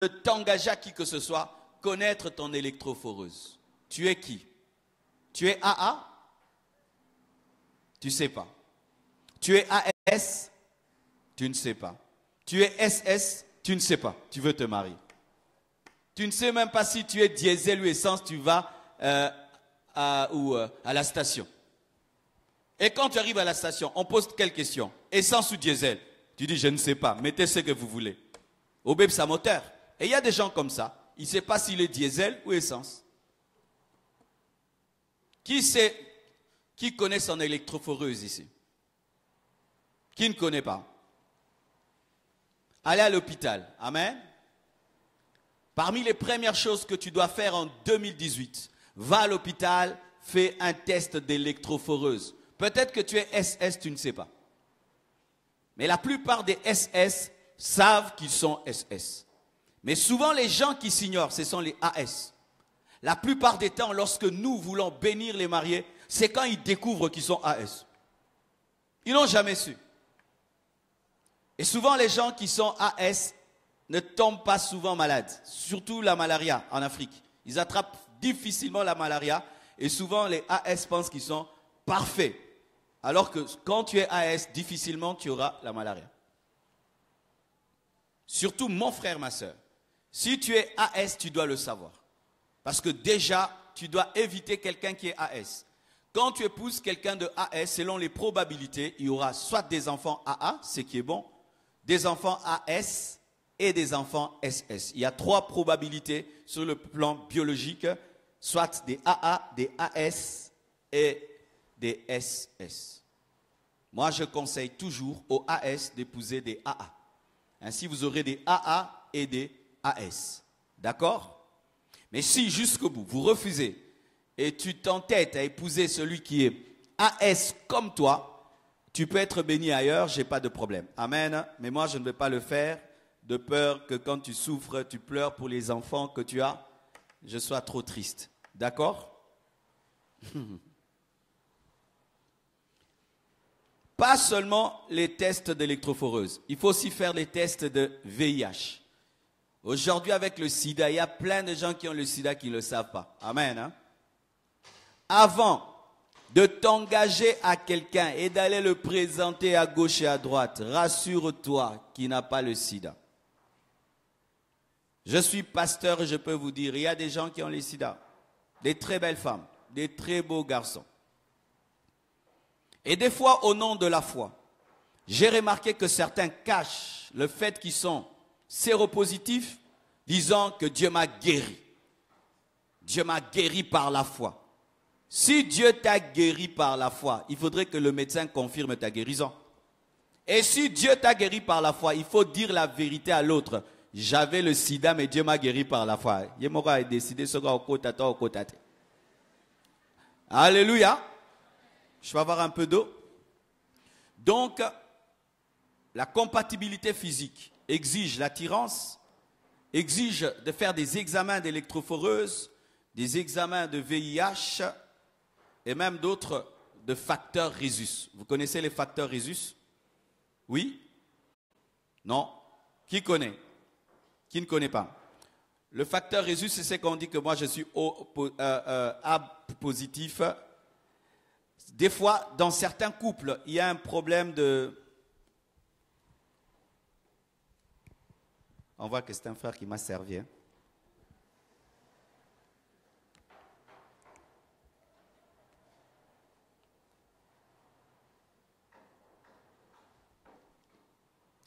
de t'engager à qui que ce soit, connaître ton électrophoreuse. Tu es qui? Tu es AA? Tu ne sais pas. Tu es AS? Tu ne sais pas. Tu es SS? Tu ne sais pas. Tu veux te marier. Tu ne sais même pas si tu es diesel ou essence, tu vas à la station. Et quand tu arrives à la station, on pose quelle question? Essence ou diesel? Tu dis, je ne sais pas, mettez ce que vous voulez. Au bébé, sa moteur. Et il y a des gens comme ça, il ne sait pas s'il est diesel ou essence. Qui connaît son électrophoreuse ici? Qui ne connaît pas? Allez à l'hôpital. Amen. Parmi les premières choses que tu dois faire en 2018, va à l'hôpital, fais un test d'électrophoreuse. Peut-être que tu es SS, tu ne sais pas. Mais la plupart des SS savent qu'ils sont SS. Mais souvent, les gens qui s'ignorent, ce sont les AS. La plupart des temps, lorsque nous voulons bénir les mariés, c'est quand ils découvrent qu'ils sont AS. Ils n'ont jamais su. Et souvent, les gens qui sont AS ne tombent pas souvent malades. Surtout la malaria en Afrique. Ils attrapent difficilement la malaria. Et souvent, les AS pensent qu'ils sont parfaits. Alors que quand tu es AS, difficilement tu auras la malaria. Surtout mon frère, ma soeur. Si tu es AS, tu dois le savoir. Parce que déjà, tu dois éviter quelqu'un qui est AS. Quand tu épouses quelqu'un de AS, selon les probabilités, il y aura soit des enfants AA, ce qui est bon, des enfants AS et des enfants SS. Il y a 3 probabilités sur le plan biologique, soit des AA, des AS et des SS. Moi, je conseille toujours aux AS d'épouser des AA. Ainsi, vous aurez des AA et des AS. D'accord? Mais si jusqu'au bout, vous refusez et tu t'entêtes à épouser celui qui est AS comme toi, tu peux être béni ailleurs, je n'ai pas de problème. Amen. Mais moi, je ne vais pas le faire de peur que quand tu souffres, tu pleures pour les enfants que tu as, je sois trop triste. D'accord? Pas seulement les tests d'électrophoreuse, il faut aussi faire les tests de VIH. Aujourd'hui, avec le sida, il y a plein de gens qui ont le sida qui ne le savent pas. Amen. Hein? Avant de t'engager à quelqu'un et d'aller le présenter à gauche et à droite, rassure-toi qu'il n'a pas le sida. Je suis pasteur et je peux vous dire, il y a des gens qui ont le sida. Des très belles femmes, des très beaux garçons. Et des fois, au nom de la foi, j'ai remarqué que certains cachent le fait qu'ils sont séropositifs, disant que Dieu m'a guéri. Dieu m'a guéri par la foi. Si Dieu t'a guéri par la foi, il faudrait que le médecin confirme ta guérison. Et si Dieu t'a guéri par la foi, il faut dire la vérité à l'autre. J'avais le sida, mais Dieu m'a guéri par la foi. Alléluia. Je vais avoir un peu d'eau. Donc, la compatibilité physique exige l'attirance, exige de faire des examens d'électrophoreuse, des examens de VIH et même d'autres de facteurs Rhésus. Vous connaissez les facteurs Rhésus? Oui? Non? Qui connaît? Qui ne connaît pas? Le facteur Rhésus, c'est ce qu'on dit que moi je suis A positif. Des fois, dans certains couples, il y a un problème de... On voit que c'est un frère qui m'a servi. Hein.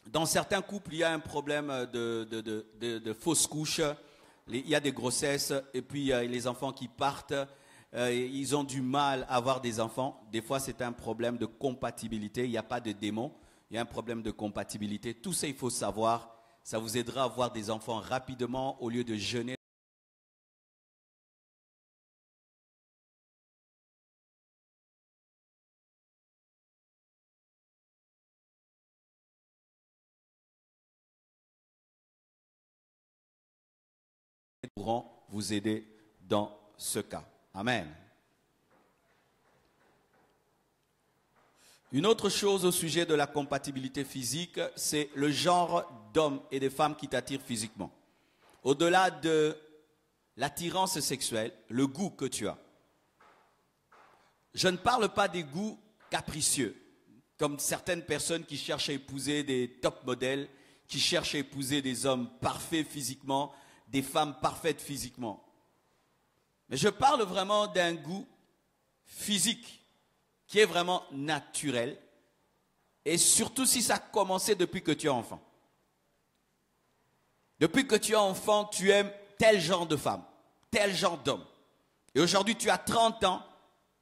Dans certains couples, il y a un problème de fausses couches. Il y a des grossesses et puis les enfants qui partent. Ils ont du mal à avoir des enfants. Des fois, c'est un problème de compatibilité. Il n'y a pas de démon. Il y a un problème de compatibilité. Tout ça, il faut savoir. Ça vous aidera à avoir des enfants rapidement au lieu de jeûner. Ils pourront vous aider dans ce cas. Amen. Une autre chose au sujet de la compatibilité physique, c'est le genre d'hommes et de femmes qui t'attirent physiquement. au-delà de l'attirance sexuelle, le goût que tu as. Je ne parle pas des goûts capricieux, comme certaines personnes qui cherchent à épouser des top modèles, qui cherchent à épouser des hommes parfaits physiquement, des femmes parfaites physiquement. Mais je parle vraiment d'un goût physique qui est vraiment naturel, et surtout si ça a commencé depuis que tu es enfant. Depuis que tu es enfant, tu aimes tel genre de femme, tel genre d'homme. Et aujourd'hui, tu as 30 ans,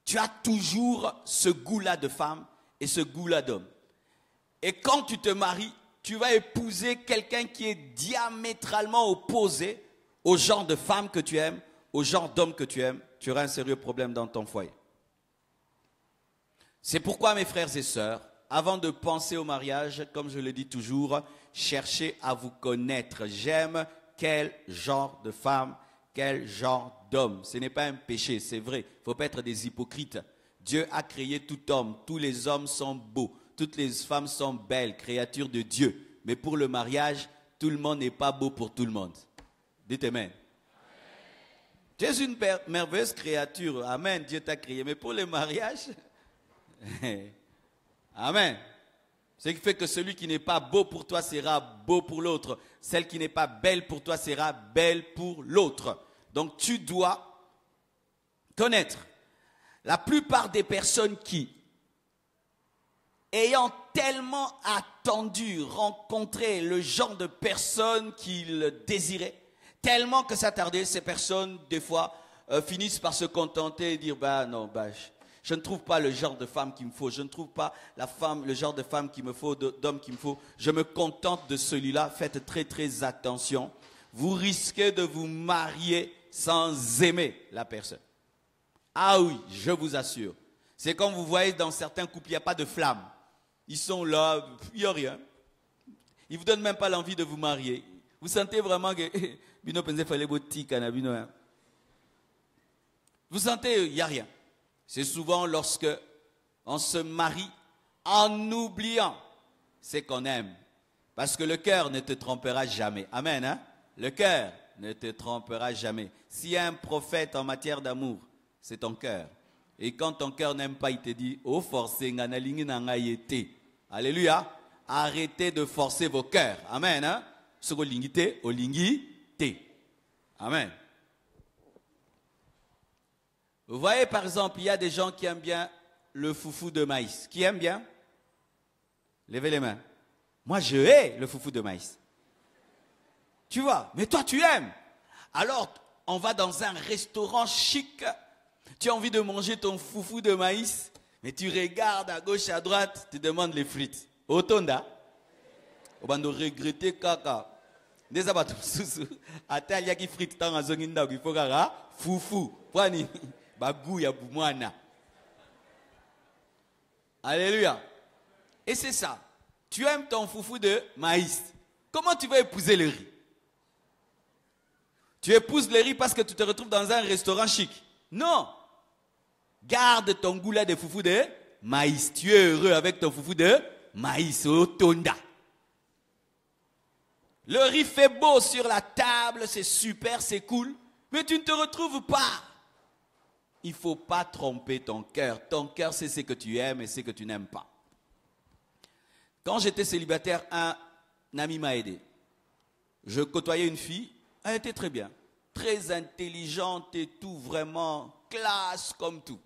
tu as toujours ce goût-là de femme et ce goût-là d'homme. Et quand tu te maries, tu vas épouser quelqu'un qui est diamétralement opposé au genre de femme que tu aimes, au genre d'homme que tu aimes. Tu auras un sérieux problème dans ton foyer. C'est pourquoi, mes frères et sœurs, avant de penser au mariage, comme je le dis toujours, cherchez à vous connaître. J'aime quel genre de femme, quel genre d'homme. Ce n'est pas un péché, c'est vrai. Il ne faut pas être des hypocrites. Dieu a créé tout homme. Tous les hommes sont beaux. Toutes les femmes sont belles, créatures de Dieu. Mais pour le mariage, tout le monde n'est pas beau pour tout le monde. Dites Amen. Tu es une merveilleuse créature. Amen. Dieu t'a créé. Mais pour le mariage, Amen. Ce qui fait que celui qui n'est pas beau pour toi sera beau pour l'autre. Celle qui n'est pas belle pour toi sera belle pour l'autre. Donc tu dois connaître. La plupart des personnes qui, ayant tellement attendu rencontrer le genre de personne qu'ils désiraient, tellement que ça tardait, ces personnes, des fois, finissent par se contenter et dire, je ne trouve pas le genre de femme qu'il me faut, je ne trouve pas le genre de femme qu'il me faut, d'homme qu'il me faut, je me contente de celui-là. Faites très très attention, vous risquez de vous marier sans aimer la personne. Ah oui, je vous assure. C'est comme vous voyez dans certains couples, il n'y a pas de flamme. Ils sont là, il n'y a rien. Ils ne vous donnent même pas l'envie de vous marier. Vous sentez vraiment que... Vous sentez, il n'y a rien. C'est souvent lorsque on se marie en oubliant ce qu'on aime. Parce que le cœur ne te trompera jamais. Amen. Hein? Le cœur ne te trompera jamais. S'il y a un prophète en matière d'amour, c'est ton cœur. Et quand ton cœur n'aime pas, il te dit, oh forcez, alléluia. Arrêtez de forcer vos cœurs. Amen. Hein? Amen. Vous voyez, par exemple, il y a des gens qui aiment bien le foufou de maïs. Qui aime bien? Levez les mains. Moi, je hais le foufou de maïs. Tu vois, mais toi, tu aimes. Alors, on va dans un restaurant chic. Tu as envie de manger ton foufou de maïs, mais tu regardes à gauche, à droite, tu demandes les frites. Otonda. On va nous regretter caca. Des abattus sous. Atalia qui frites dans un zonginda, il faut gara foufou. Pwani. Bagouya boumwana. Alléluia. Et c'est ça. Tu aimes ton foufou de maïs. Comment tu vas épouser le riz? Tu épouses le riz parce que tu te retrouves dans un restaurant chic. Non. Garde ton goût là de foufou de maïs. Tu es heureux avec ton foufou de maïs au tonda. Le riz fait beau sur la table, c'est super, c'est cool. Mais tu ne te retrouves pas. Il ne faut pas tromper ton cœur. Ton cœur, c'est ce que tu aimes et ce que tu n'aimes pas. Quand j'étais célibataire, un ami m'a aidé. Je côtoyais une fille, elle était très bien, très intelligente et tout, vraiment classe comme tout.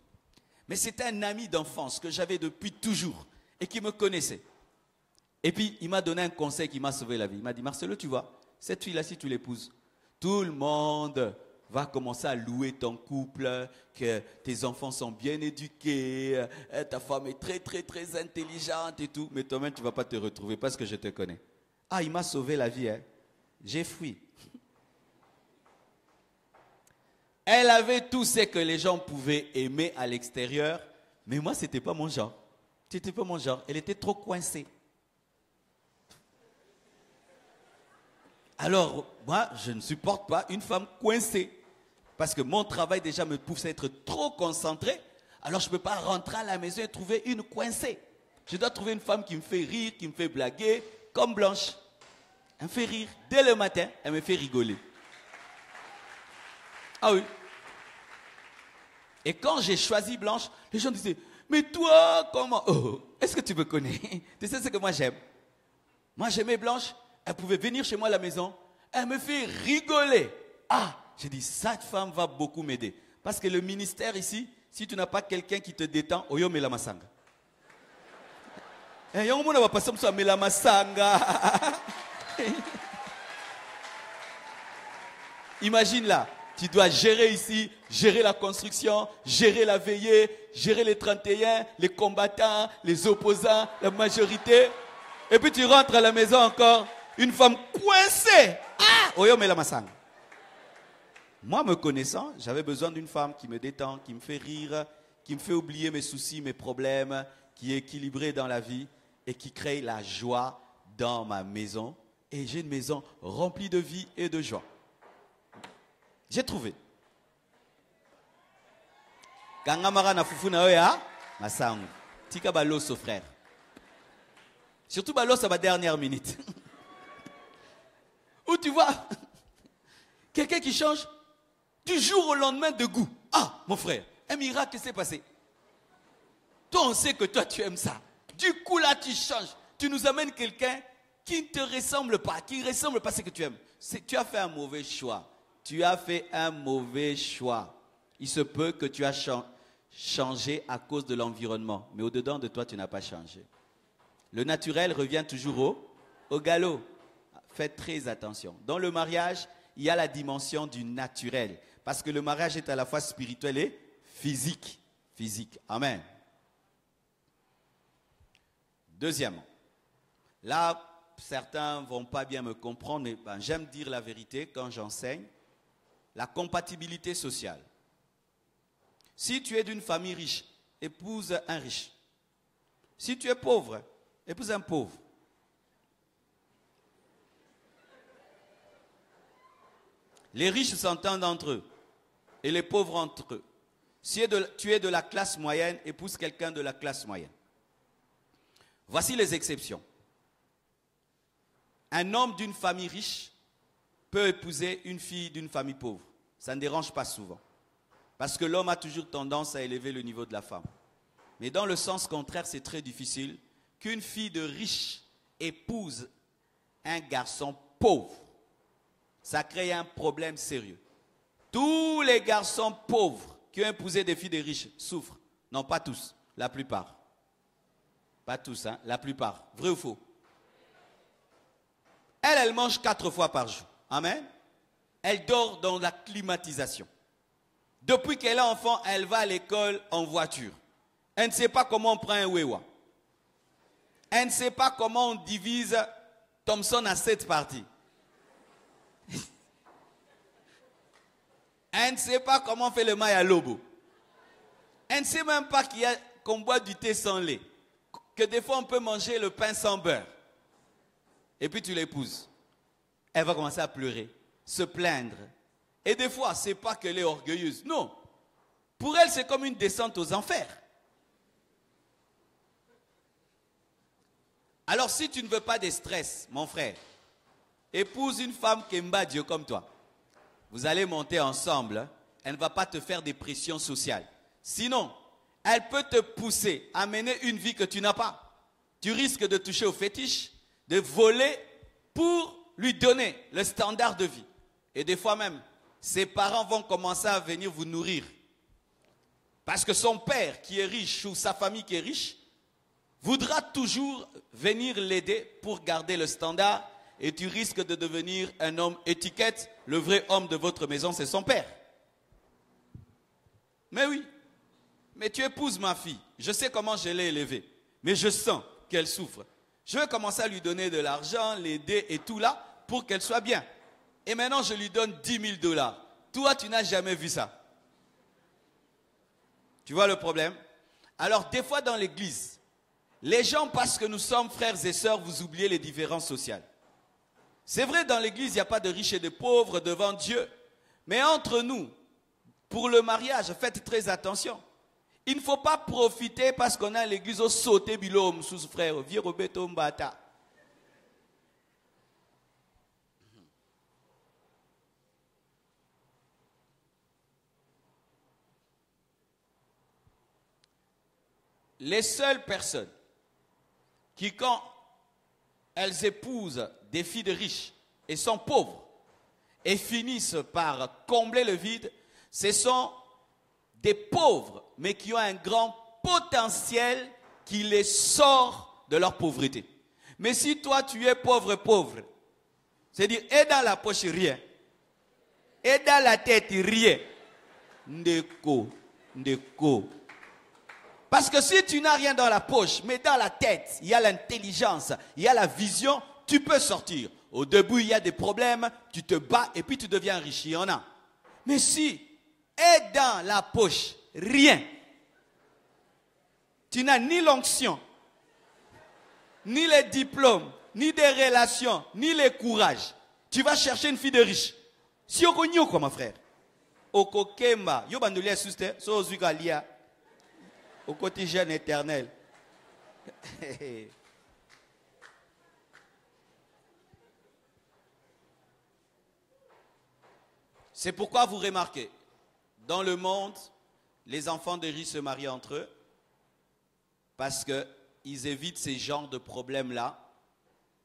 Mais c'était un ami d'enfance que j'avais depuis toujours et qui me connaissait. Et puis, il m'a donné un conseil qui m'a sauvé la vie. Il m'a dit, Marcelo, tu vois, cette fille-là, si tu l'épouses, tout le monde va commencer à louer ton couple, que tes enfants sont bien éduqués, ta femme est très, très, très intelligente et tout. Mais toi-même, tu ne vas pas te retrouver parce que je te connais. Ah, il m'a sauvé la vie, hein. J'ai fui. Elle avait tout ce que les gens pouvaient aimer à l'extérieur, mais moi, ce n'était pas mon genre. C'était pas mon genre. Elle était trop coincée. Alors, moi, je ne supporte pas une femme coincée. Parce que mon travail déjà me pousse à être trop concentré. Alors, je ne peux pas rentrer à la maison et trouver une coincée. Je dois trouver une femme qui me fait rire, qui me fait blaguer, comme Blanche. Elle me fait rire. Dès le matin, elle me fait rigoler. Ah oui. Et quand j'ai choisi Blanche, les gens disaient, mais toi, comment? Oh, est-ce que tu me connais? Tu sais ce que moi j'aime? Moi j'aimais Blanche, elle pouvait venir chez moi à la maison, elle me fait rigoler. Ah, j'ai dit, cette femme va beaucoup m'aider. Parce que le ministère ici, si tu n'as pas quelqu'un qui te détend, oyo mela masanga. Imagine là, tu dois gérer ici, gérer la construction, gérer la veillée, gérer les 31, les combattants, les opposants, la majorité. Et puis tu rentres à la maison encore, une femme coincée. Ah! Oyo mela masanga. Moi, me connaissant, j'avais besoin d'une femme qui me détend, qui me fait rire, qui me fait oublier mes soucis, mes problèmes, qui est équilibrée dans la vie et qui crée la joie dans ma maison. Et j'ai une maison remplie de vie et de joie. J'ai trouvé. Kangamara na fufu na oya, masangu. Tika baloso frère. Surtout baloso à ma dernière minute. Où tu vois quelqu'un qui change du jour au lendemain de goût. Ah, mon frère, un miracle s'est passé. Toi, on sait que toi, tu aimes ça. Du coup, là, tu changes. Tu nous amènes quelqu'un qui ne te ressemble pas, qui ne ressemble pas à ce que tu aimes. Tu as fait un mauvais choix. Tu as fait un mauvais choix. Il se peut que tu as changé à cause de l'environnement. Mais au-dedans de toi, tu n'as pas changé. Le naturel revient toujours au galop. Faites très attention. Dans le mariage, il y a la dimension du naturel. Parce que le mariage est à la fois spirituel et physique. Physique. Amen. Deuxièmement, là, certains ne vont pas bien me comprendre, mais j'aime dire la vérité quand j'enseigne. La compatibilité sociale. Si tu es d'une famille riche, épouse un riche. Si tu es pauvre, épouse un pauvre. Les riches s'entendent entre eux et les pauvres entre eux. Si tu es de la classe moyenne, épouse quelqu'un de la classe moyenne. Voici les exceptions. Un homme d'une famille riche peut épouser une fille d'une famille pauvre. Ça ne dérange pas souvent. Parce que l'homme a toujours tendance à élever le niveau de la femme. Mais dans le sens contraire, c'est très difficile qu'une fille de riche épouse un garçon pauvre. Ça crée un problème sérieux. Tous les garçons pauvres qui ont épousé des filles de riches souffrent. Non, pas tous, la plupart. Pas tous, hein, la plupart. Vrai ou faux? Elle mange 4 fois par jour. Amen. Elle dort dans la climatisation. Depuis qu'elle est enfant, elle va à l'école en voiture. Elle ne sait pas comment on prend un Wewa. Elle ne sait pas comment on divise Thomson à 7 parties. Elle ne sait pas comment on fait le maï à lobo. Elle ne sait même pas qu'on boit du thé sans lait. Que des fois on peut manger le pain sans beurre. Et puis tu l'épouses. Elle va commencer à pleurer, se plaindre. Et des fois, ce n'est pas qu'elle est orgueilleuse. Non. Pour elle, c'est comme une descente aux enfers. Alors si tu ne veux pas de stress, mon frère, épouse une femme qui aime Dieu comme toi. Vous allez monter ensemble. Elle ne va pas te faire des pressions sociales. Sinon, elle peut te pousser à mener une vie que tu n'as pas. Tu risques de toucher au fétiche, de voler pour lui donner le standard de vie. Et des fois même, ses parents vont commencer à venir vous nourrir. Parce que son père qui est riche ou sa famille qui est riche voudra toujours venir l'aider pour garder le standard. Et tu risques de devenir un homme étiquette. Le vrai homme de votre maison, c'est son père. Mais oui. Mais tu épouses ma fille. Je sais comment je l'ai élevée. Mais je sens qu'elle souffre. Je vais commencer à lui donner de l'argent, l'aider et tout là pour qu'elle soit bien. Et maintenant, je lui donne 10 000 $. Toi, tu n'as jamais vu ça. Tu vois le problème? Alors, des fois dans l'église, les gens, parce que nous sommes frères et sœurs, vous oubliez les différences sociales. C'est vrai, dans l'église, il n'y a pas de riches et de pauvres devant Dieu. Mais entre nous, pour le mariage, faites très attention. Il ne faut pas profiter parce qu'on a l'église au sauté bilom sous frère, vieux Roberto Mbata. les seules personnes qui, quand elles épousent des filles de riches et sont pauvres et finissent par combler le vide, ce sont des pauvres, mais qui ont un grand potentiel qui les sort de leur pauvreté. Mais si toi tu es pauvre, c'est-à-dire et dans la poche rien, et dans la tête rien, ndeko. Parce que si tu n'as rien dans la poche, mais dans la tête, il y a l'intelligence, il y a la vision, tu peux sortir. Au début, il y a des problèmes, tu te bats et puis tu deviens riche. Il y en a. Mais si, est dans la poche, rien, tu n'as ni l'onction, ni les diplômes, ni des relations, ni le courage, tu vas chercher une fille de riche. Si on connaît quoi, mon frère? Okokemba, yo bandolia suste, so zugalia. Au quotidien éternel. C'est pourquoi vous remarquez, dans le monde, les enfants de riches se marient entre eux parce qu'ils évitent ces genres de problèmes-là.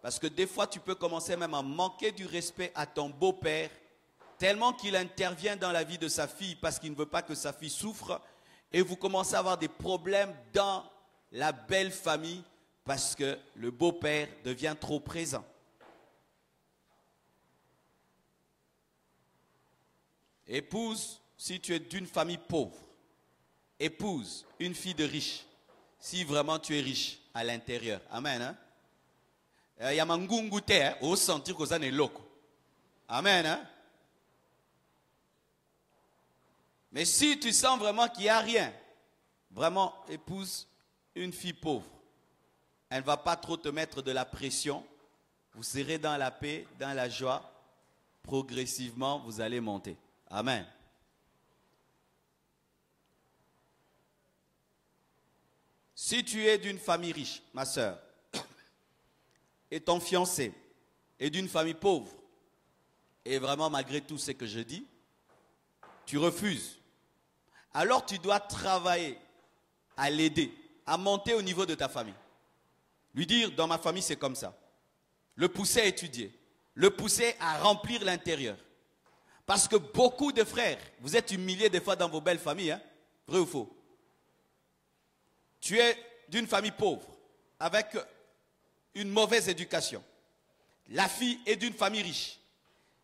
Parce que des fois, tu peux commencer même à manquer du respect à ton beau-père tellement qu'il intervient dans la vie de sa fille parce qu'il ne veut pas que sa fille souffre. Et vous commencez à avoir des problèmes dans la belle famille parce que le beau-père devient trop présent. Épouse, si tu es d'une famille pauvre, épouse une fille de riche, si vraiment tu es riche à l'intérieur. Amen. Il y a mangungu te, au sentir que ça n'est loco. Amen. Hein? Mais si tu sens vraiment qu'il n'y a rien, vraiment épouse une fille pauvre. Elle ne va pas trop te mettre de la pression. Vous serez dans la paix, dans la joie. Progressivement, vous allez monter. Amen. Si tu es d'une famille riche, ma soeur, et ton fiancé est d'une famille pauvre, et vraiment malgré tout ce que je dis, tu refuses, alors tu dois travailler à l'aider, à monter au niveau de ta famille. Lui dire, dans ma famille c'est comme ça. Le pousser à étudier, le pousser à remplir l'intérieur. Parce que beaucoup de frères, vous êtes humiliés des fois dans vos belles familles, hein? Vrai ou faux? Tu es d'une famille pauvre, avec une mauvaise éducation. La fille est d'une famille riche.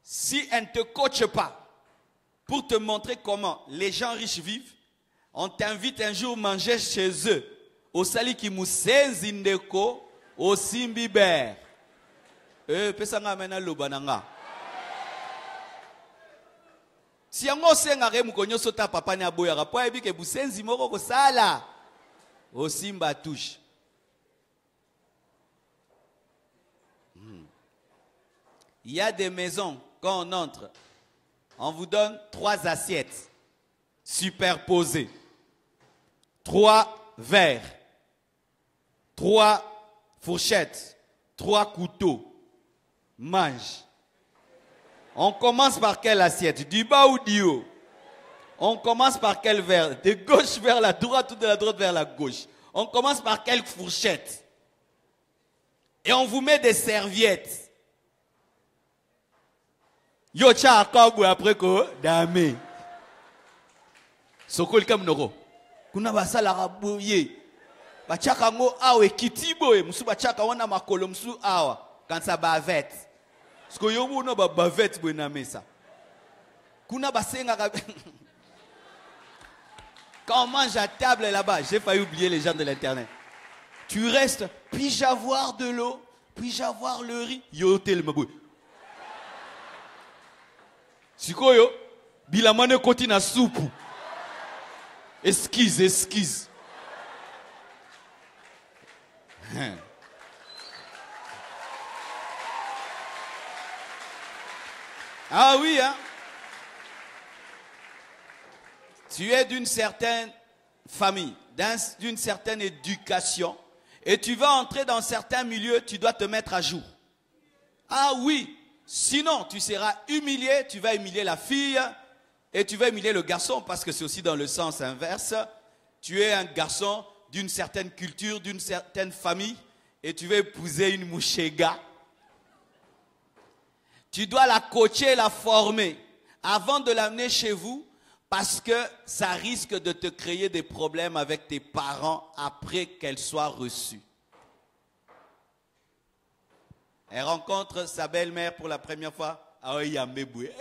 Si elle ne te coache pas pour te montrer comment les gens riches vivent, on t'invite un jour manger chez eux. Au sali ki musenzi ndeko, au simbiber. Pesanga mena lobananga. Si yango senga re mukonyo sota papa ni aboya po ebi ke busenzi moko ko sala. Au simba touche. Il y a des maisons, quand on entre, on vous donne 3 assiettes superposées, 3 verres, 3 fourchettes, 3 couteaux. Mange. On commence par quelle assiette? Du bas ou du haut? On commence par quel verre? De gauche vers la droite ou de la droite vers la gauche? On commence par quelle fourchette? Et on vous met des serviettes. Yo cha akabou après ko dame. Sokol kam noko. Kuna basala rabuye. Bachaka ngo awe kitibo e musu bachaka wana makolo musu awa kansa bavette. Sko yo muno ba bavette bo na mesa. Kuna basenga Quand on mange à table là-bas, j'ai failli oublier les gens de l'internet. Tu restes, puis-je avoir de l'eau? Puis-je avoir le riz? Yo tel mabou. Sikoyo, bilamane koti na soupe. Esquisse. Ah oui, hein? Tu es d'une certaine famille, d'une certaine éducation, et tu vas entrer dans certains milieux, tu dois te mettre à jour. Ah oui. Sinon, tu seras humilié, tu vas humilier la fille et tu vas humilier le garçon parce que c'est aussi dans le sens inverse. Tu es un garçon d'une certaine culture, d'une certaine famille, et tu veux épouser une mouchéga. Tu dois la coacher, la former avant de l'amener chez vous, parce que ça risque de te créer des problèmes avec tes parents après qu'elle soit reçue. Elle rencontre sa belle-mère pour la première fois. Ah oui, il y a Mbéboué.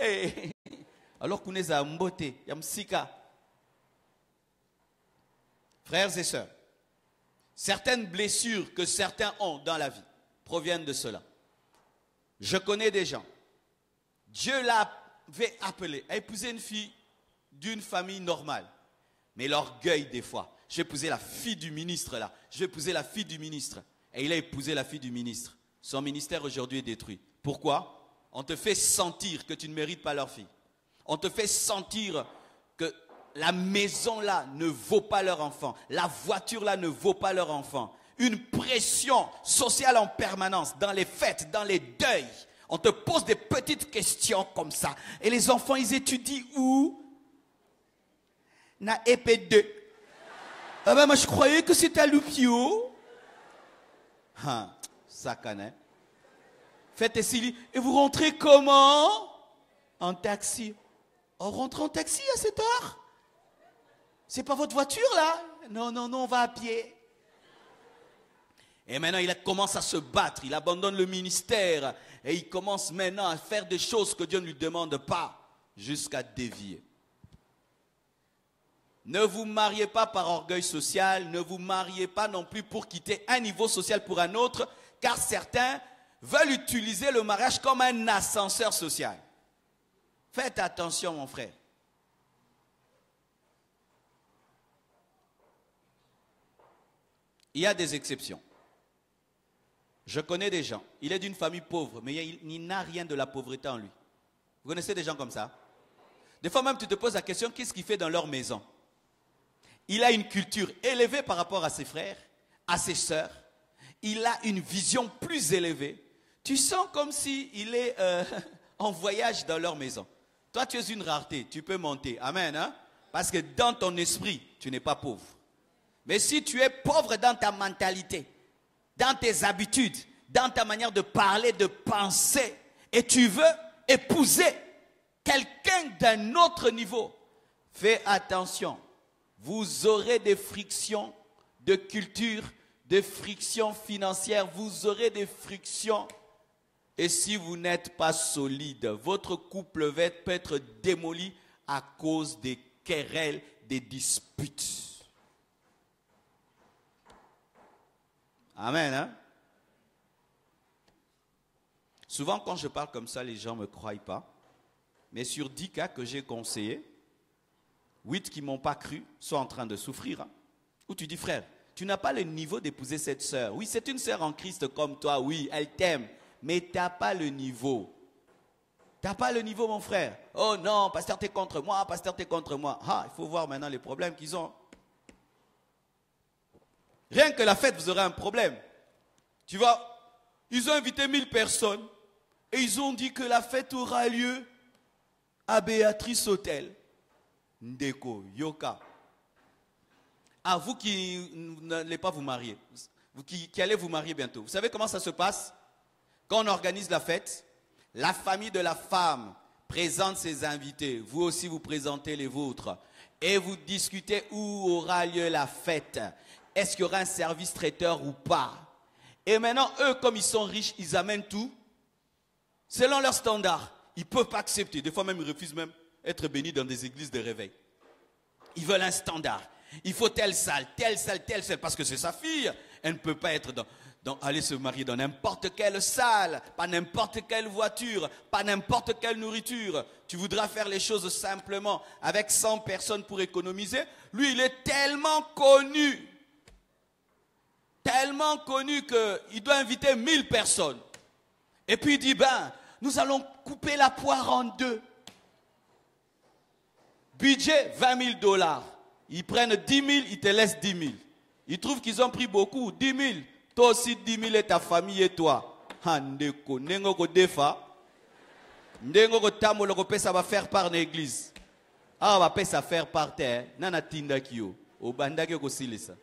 Alors qu'on est à Mbote, il y a Msika. Frères et sœurs, certaines blessures que certains ont dans la vie proviennent de cela. Je connais des gens. Dieu l'avait appelé à épouser une fille d'une famille normale. Mais l'orgueil des fois. J'ai épousé la fille du ministre là. Je vais épouser la fille du ministre. Et il a épousé la fille du ministre. Son ministère aujourd'hui est détruit. Pourquoi? On te fait sentir que tu ne mérites pas leur fille. On te fait sentir que la maison là ne vaut pas leur enfant. La voiture là ne vaut pas leur enfant. Une pression sociale en permanence, dans les fêtes, dans les deuils. On te pose des petites questions comme ça. Et les enfants, ils étudient où? Na EP2. Ah ben moi je croyais que c'était à Loupio. Ça connaît. Faites Célie. Et vous rentrez comment? En taxi. On rentre en taxi à cette heure? C'est pas votre voiture là? Non, non, non, on va à pied. Et maintenant il commence à se battre. Il abandonne le ministère. Et il commence maintenant à faire des choses que Dieu ne lui demande pas. Jusqu'à dévier. Ne vous mariez pas par orgueil social, ne vous mariez pas non plus pour quitter un niveau social pour un autre, car certains veulent utiliser le mariage comme un ascenseur social. Faites attention, mon frère. Il y a des exceptions. Je connais des gens, il est d'une famille pauvre, mais il n'a rien de la pauvreté en lui. Vous connaissez des gens comme ça? Des fois même, tu te poses la question, qu'est-ce qu'il fait dans leur maison? Il a une culture élevée par rapport à ses frères, à ses sœurs. Il a une vision plus élevée. Tu sens comme s'il est en voyage dans leur maison. Toi, tu es une rareté. Tu peux monter. Amen. Hein? Parce que dans ton esprit, tu n'es pas pauvre. Mais si tu es pauvre dans ta mentalité, dans tes habitudes, dans ta manière de parler, de penser, et tu veux épouser quelqu'un d'un autre niveau, fais attention. Vous aurez des frictions de culture, des frictions financières, vous aurez des frictions. Et si vous n'êtes pas solide, votre couple peut être démoli à cause des querelles, des disputes. Amen. Hein? Souvent, quand je parle comme ça, les gens ne me croient pas. Mais sur 10 cas que j'ai conseillés, 8 qui ne m'ont pas cru sont en train de souffrir. Hein? Ou tu dis, frère, tu n'as pas le niveau d'épouser cette sœur. Oui, c'est une sœur en Christ comme toi. Oui, elle t'aime. Mais tu n'as pas le niveau. Tu n'as pas le niveau, mon frère. Oh non, pasteur, tu es contre moi. Pasteur, tu es contre moi. Ah, il faut voir maintenant les problèmes qu'ils ont. Rien que la fête, vous aurez un problème. Tu vois, ils ont invité 1000 personnes. Et ils ont dit que la fête aura lieu à Béatrice Hôtel. Ndeko, Yoka. Ah, vous qui n'allez pas vous marier, vous qui allez vous marier bientôt, vous savez comment ça se passe? Quand on organise la fête, la famille de la femme présente ses invités, vous aussi vous présentez les vôtres, et vous discutez où aura lieu la fête. Est-ce qu'il y aura un service traiteur ou pas? Et maintenant, eux, comme ils sont riches, ils amènent tout selon leurs standards. Ils ne peuvent pas accepter, des fois même ils refusent même être bénis dans des églises de réveil. Ils veulent un standard. Il faut telle salle, parce que c'est sa fille. Elle ne peut pas être aller se marier dans n'importe quelle salle, pas n'importe quelle voiture, pas n'importe quelle nourriture. Tu voudras faire les choses simplement avec 100 personnes pour économiser. Lui, il est tellement connu qu'il doit inviter 1000 personnes. Et puis il dit, nous allons couper la poire en deux. Budget, $20,000. Ils prennent 10 000, ils te laissent 10 000. Ils trouvent qu'ils ont pris beaucoup, 10 000. Toi aussi 10 000 et ta famille et toi. Handeko, nengoko defa. Nengoko tamolo ko pesa va faire par l'église. Ah, va pesa faire par terre. Nana tinda kiyo. Obanda ko silisa.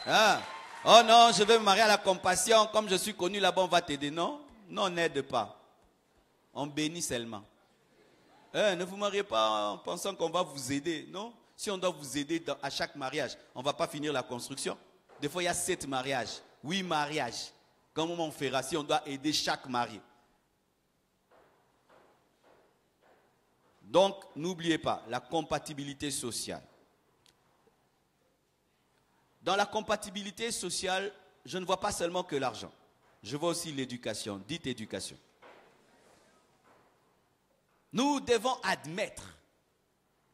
Hein? Oh non, je vais me marier à la compassion. Comme je suis connu là-bas, on va t'aider. Non, non, on n'aide pas. On bénit seulement. Ne vous mariez pas en pensant qu'on va vous aider. Non, si on doit vous aider à chaque mariage, on ne va pas finir la construction. Des fois, il y a 7 mariages, 8 mariages. Comment on fera si on doit aider chaque marié? Donc, n'oubliez pas la compatibilité sociale. Dans la compatibilité sociale, je ne vois pas seulement que l'argent. Je vois aussi l'éducation, dite éducation. Nous devons admettre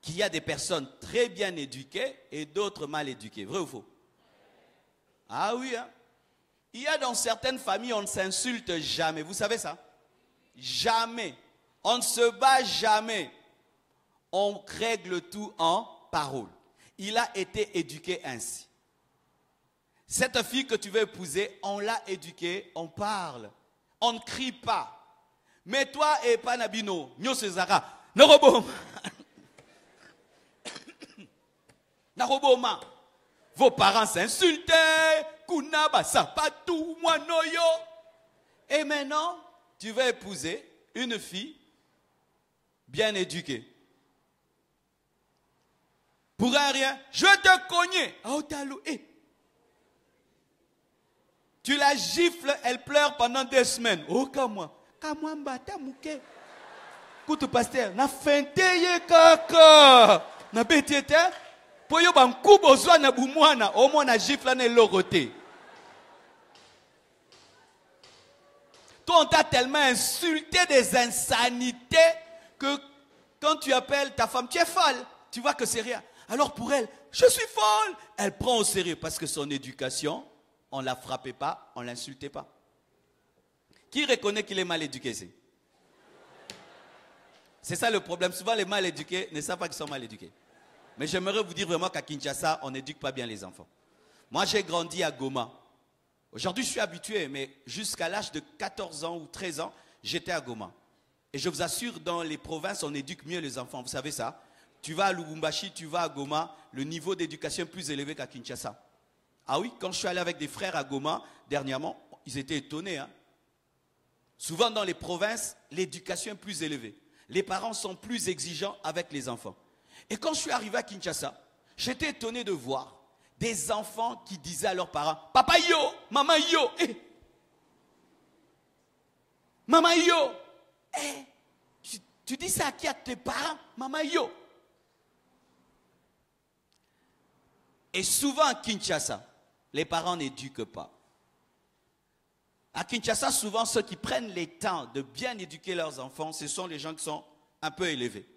qu'il y a des personnes très bien éduquées et d'autres mal éduquées. Vrai ou faux? Ah oui, hein? Il y a dans certaines familles, on ne s'insulte jamais. Vous savez ça? Jamais. On ne se bat jamais. On règle tout en parole. Il a été éduqué ainsi. Cette fille que tu veux épouser, on l'a éduquée, on parle. On ne crie pas. Mais toi et Panabino, Nyo Césara, Naroboma. Naroboma. Vos parents s'insultaient. Kunaba Sapatou, Mwanoyo. Et maintenant, tu vas épouser une fille bien éduquée. Pour un rien, je te cognais. Tu la gifles, elle pleure pendant 2 semaines. Oh, comment? Comment mbata mouke? Écoute, pasteur, na fenteye kaka. Na betiete? Poyo bankou bozwa na boumwana. Au moins na gifle na loroté. Toi, on t'a tellement insulté des insanités que quand tu appelles ta femme, tu es folle. Tu vois que c'est rien. Alors pour elle, je suis folle. Elle prend au sérieux parce que son éducation, on ne la frappait pas, on ne l'insultait pas. Qui reconnaît qu'il est mal éduqué ici? C'est ça le problème. Souvent, les mal éduqués ne savent pas qu'ils sont mal éduqués. Mais j'aimerais vous dire vraiment qu'à Kinshasa, on n'éduque pas bien les enfants. Moi, j'ai grandi à Goma. Aujourd'hui, je suis habitué, mais jusqu'à l'âge de 14 ans ou 13 ans, j'étais à Goma. Et je vous assure, dans les provinces, on éduque mieux les enfants. Vous savez ça? Tu vas à Lubumbashi, tu vas à Goma, le niveau d'éducation est plus élevé qu'à Kinshasa. Ah oui, quand je suis allé avec des frères à Goma, dernièrement, ils étaient étonnés. Hein? Souvent dans les provinces, l'éducation est plus élevée. Les parents sont plus exigeants avec les enfants. Et quand je suis arrivé à Kinshasa, j'étais étonné de voir des enfants qui disaient à leurs parents, « Papa yo, maman yo, maman yo, tu dis ça à qui? À tes parents? Maman yo. » Et souvent à Kinshasa, les parents n'éduquent pas. À Kinshasa, souvent, ceux qui prennent le temps de bien éduquer leurs enfants, ce sont les gens qui sont un peu élevés.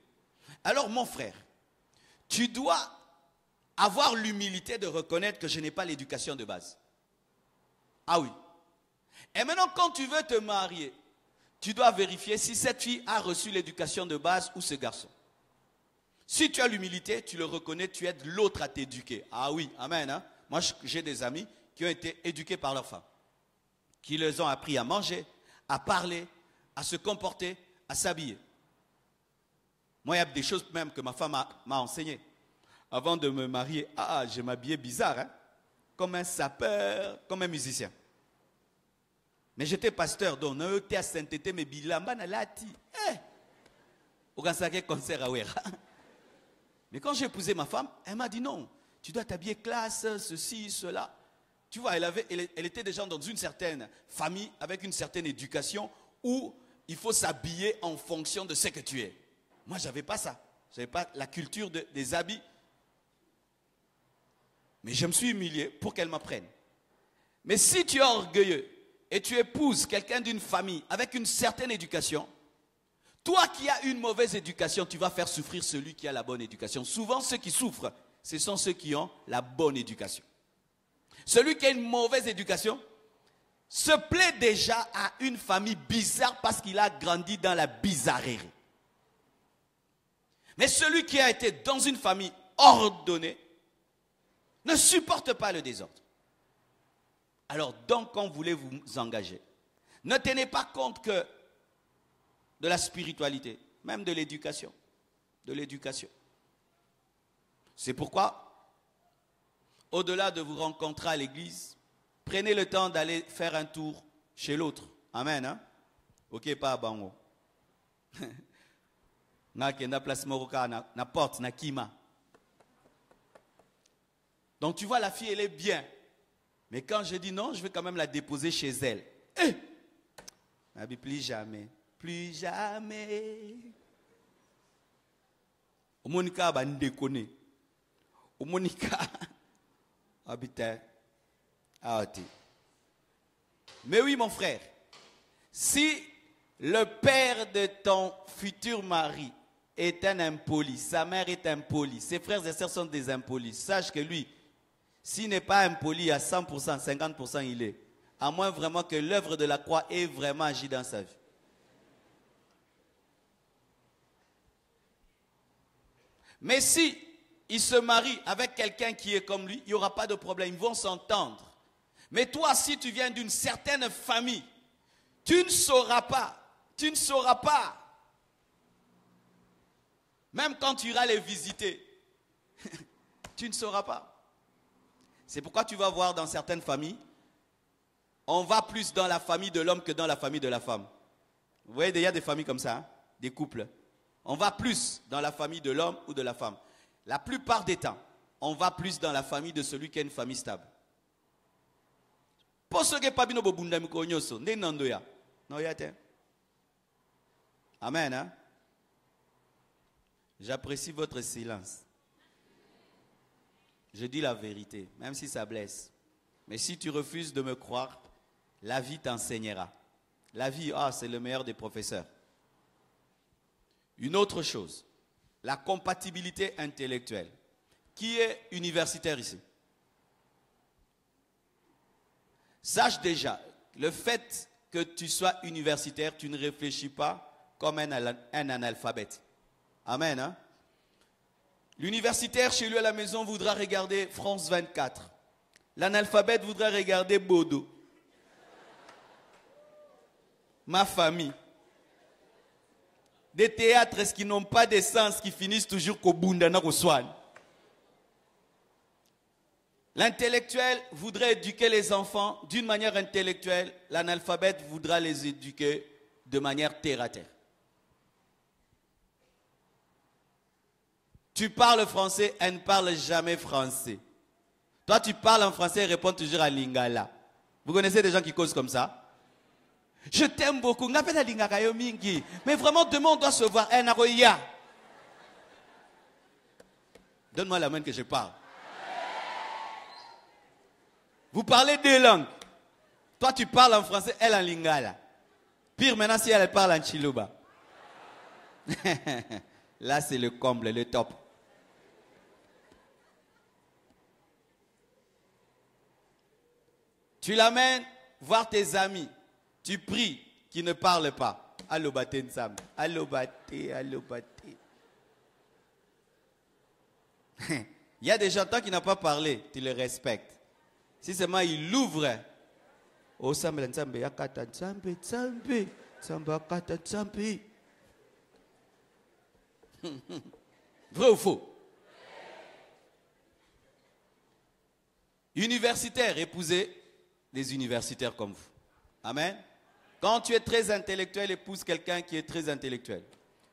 Alors, mon frère, tu dois avoir l'humilité de reconnaître que je n'ai pas l'éducation de base. Ah oui. Et maintenant, quand tu veux te marier, tu dois vérifier si cette fille a reçu l'éducation de base ou ce garçon. Si tu as l'humilité, tu le reconnais, tu aides l'autre à t'éduquer. Ah oui, amen. Hein? Moi, j'ai des amis qui ont été éduqués par leur femme, qui les ont appris à manger, à parler, à se comporter, à s'habiller. Moi, il y a des choses même que ma femme m'a enseignées. Avant de me marier, je m'habillais bizarre, hein? Comme un sapeur, comme un musicien. Mais j'étais pasteur, donc on était à Saint-Tété, mais bilamba na lati. Concert à Ouera. Mais quand j'ai épousé ma femme, elle m'a dit non, tu dois t'habiller classe, ceci, cela. Tu vois, elle était déjà dans une certaine famille, avec une certaine éducation, où il faut s'habiller en fonction de ce que tu es. Moi, je n'avais pas ça. Je n'avais pas la culture des habits. Mais je me suis humilié pour qu'elle m'apprenne. Mais si tu es orgueilleux et tu épouses quelqu'un d'une famille avec une certaine éducation, toi qui as une mauvaise éducation, tu vas faire souffrir celui qui a la bonne éducation. Souvent, ceux qui souffrent, ce sont ceux qui ont la bonne éducation. Celui qui a une mauvaise éducation se plaît déjà à une famille bizarre parce qu'il a grandi dans la bizarrerie. Mais celui qui a été dans une famille ordonnée ne supporte pas le désordre. Alors donc, quand vous voulez vous engager, ne tenez pas compte que de la spiritualité, même de l'éducation. De l'éducation. C'est pourquoi au-delà de vous rencontrer à l'église, prenez le temps d'aller faire un tour chez l'autre. Amen. Hein? Ok, pas à Bango. Na place Moroka, na porte, na Kima. Donc tu vois, la fille, elle est bien. Mais quand je dis non, je vais quand même la déposer chez elle. Eh! Plus jamais. Plus jamais. Au Monica, bah, nous déconner. Au Monica, habiter. Mais oui, mon frère, si le père de ton futur mari est un impoli, sa mère est impolie, ses frères et sœurs sont des impolis, sache que lui, s'il n'est pas impoli à 100%, 50% il est. À moins vraiment que l'œuvre de la croix ait vraiment agi dans sa vie. Mais si il se marie avec quelqu'un qui est comme lui, il n'y aura pas de problème, ils vont s'entendre. Mais toi, si tu viens d'une certaine famille, tu ne sauras pas. Tu ne sauras pas. Même quand tu iras les visiter, tu ne sauras pas. C'est pourquoi tu vas voir dans certaines familles, on va plus dans la famille de l'homme que dans la famille de la femme. Vous voyez, il y a des familles comme ça, hein, des couples. On va plus dans la famille de l'homme ou de la femme. La plupart des temps, on va plus dans la famille de celui qui a une famille stable. Pour ceux qui n'ont pas bien de Amen. Hein? J'apprécie votre silence. Je dis la vérité, même si ça blesse. Mais si tu refuses de me croire, la vie t'enseignera. La vie, c'est le meilleur des professeurs. Une autre chose, la compatibilité intellectuelle. Qui est universitaire ici? Sache déjà, le fait que tu sois universitaire, tu ne réfléchis pas comme un analphabète. Amen. Hein? L'universitaire chez lui à la maison voudra regarder France 24. L'analphabète voudra regarder Bodo. Ma famille. Des théâtres qui n'ont pas de sens, qui finissent toujours qu'au Bundana Roswan. L'intellectuel voudrait éduquer les enfants d'une manière intellectuelle. L'analphabète voudra les éduquer de manière terre à terre. Tu parles français, elle ne parle jamais français. Toi, tu parles en français, elle répond toujours à lingala. Vous connaissez des gens qui causent comme ça? Je t'aime beaucoup. Mais vraiment, demain, on doit se voir. Donne-moi la main que je parle. Vous parlez deux langues. Toi, tu parles en français, elle en lingala. Pire maintenant, si elle parle en chiluba. Là, c'est le comble, le top. Tu l'amènes voir tes amis. Tu pries qu'ils ne parlent pas. Allo bate ensemble. Allo bate, allo bate. Il y a des gens, tant qu'ils n'ont pas parlé, tu les respectes. Si seulement il l'ouvre. Oh, sambe nsambe yakata nsambe nsambe samba kata nsambe. Vrai ou faux? Universitaire, épousez des universitaires comme vous. Amen. Quand tu es très intellectuel, épouse quelqu'un qui est très intellectuel.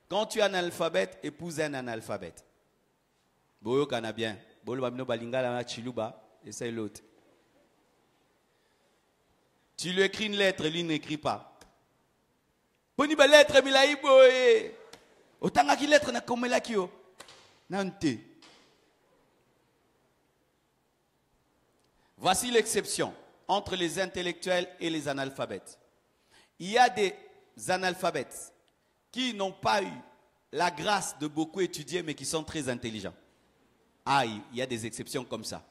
Quand tu es analphabète, épouse un analphabète. Boyo kana bien. Bolo babino balingala na chiluba et c'est l'autre. Tu lui écris une lettre, lui n'écrit pas. Poni ba lettre milai boye. Otanga ki lettre na komela kio. Nante. Voici l'exception entre les intellectuels et les analphabètes. Il y a des analphabètes qui n'ont pas eu la grâce de beaucoup étudier, mais qui sont très intelligents. Ah, il y a des exceptions comme ça.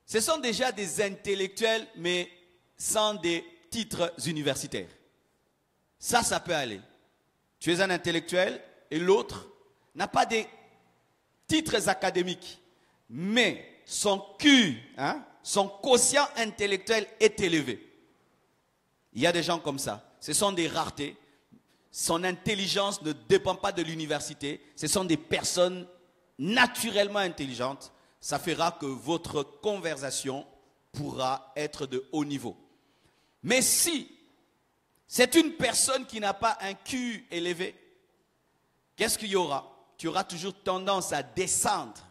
Ce sont déjà des intellectuels, mais sans des titres universitaires. Ça peut aller. Tu es un intellectuel et l'autre n'a pas des titres académiques, mais son QI, son quotient intellectuel est élevé. Il y a des gens comme ça. Ce sont des raretés. Son intelligence ne dépend pas de l'université. Ce sont des personnes naturellement intelligentes ça fera que votre conversation pourra être de haut niveau. Mais si c'est une personne qui n'a pas un QI élevé, qu'est-ce qu'il y aura? Tu auras toujours tendance à descendre,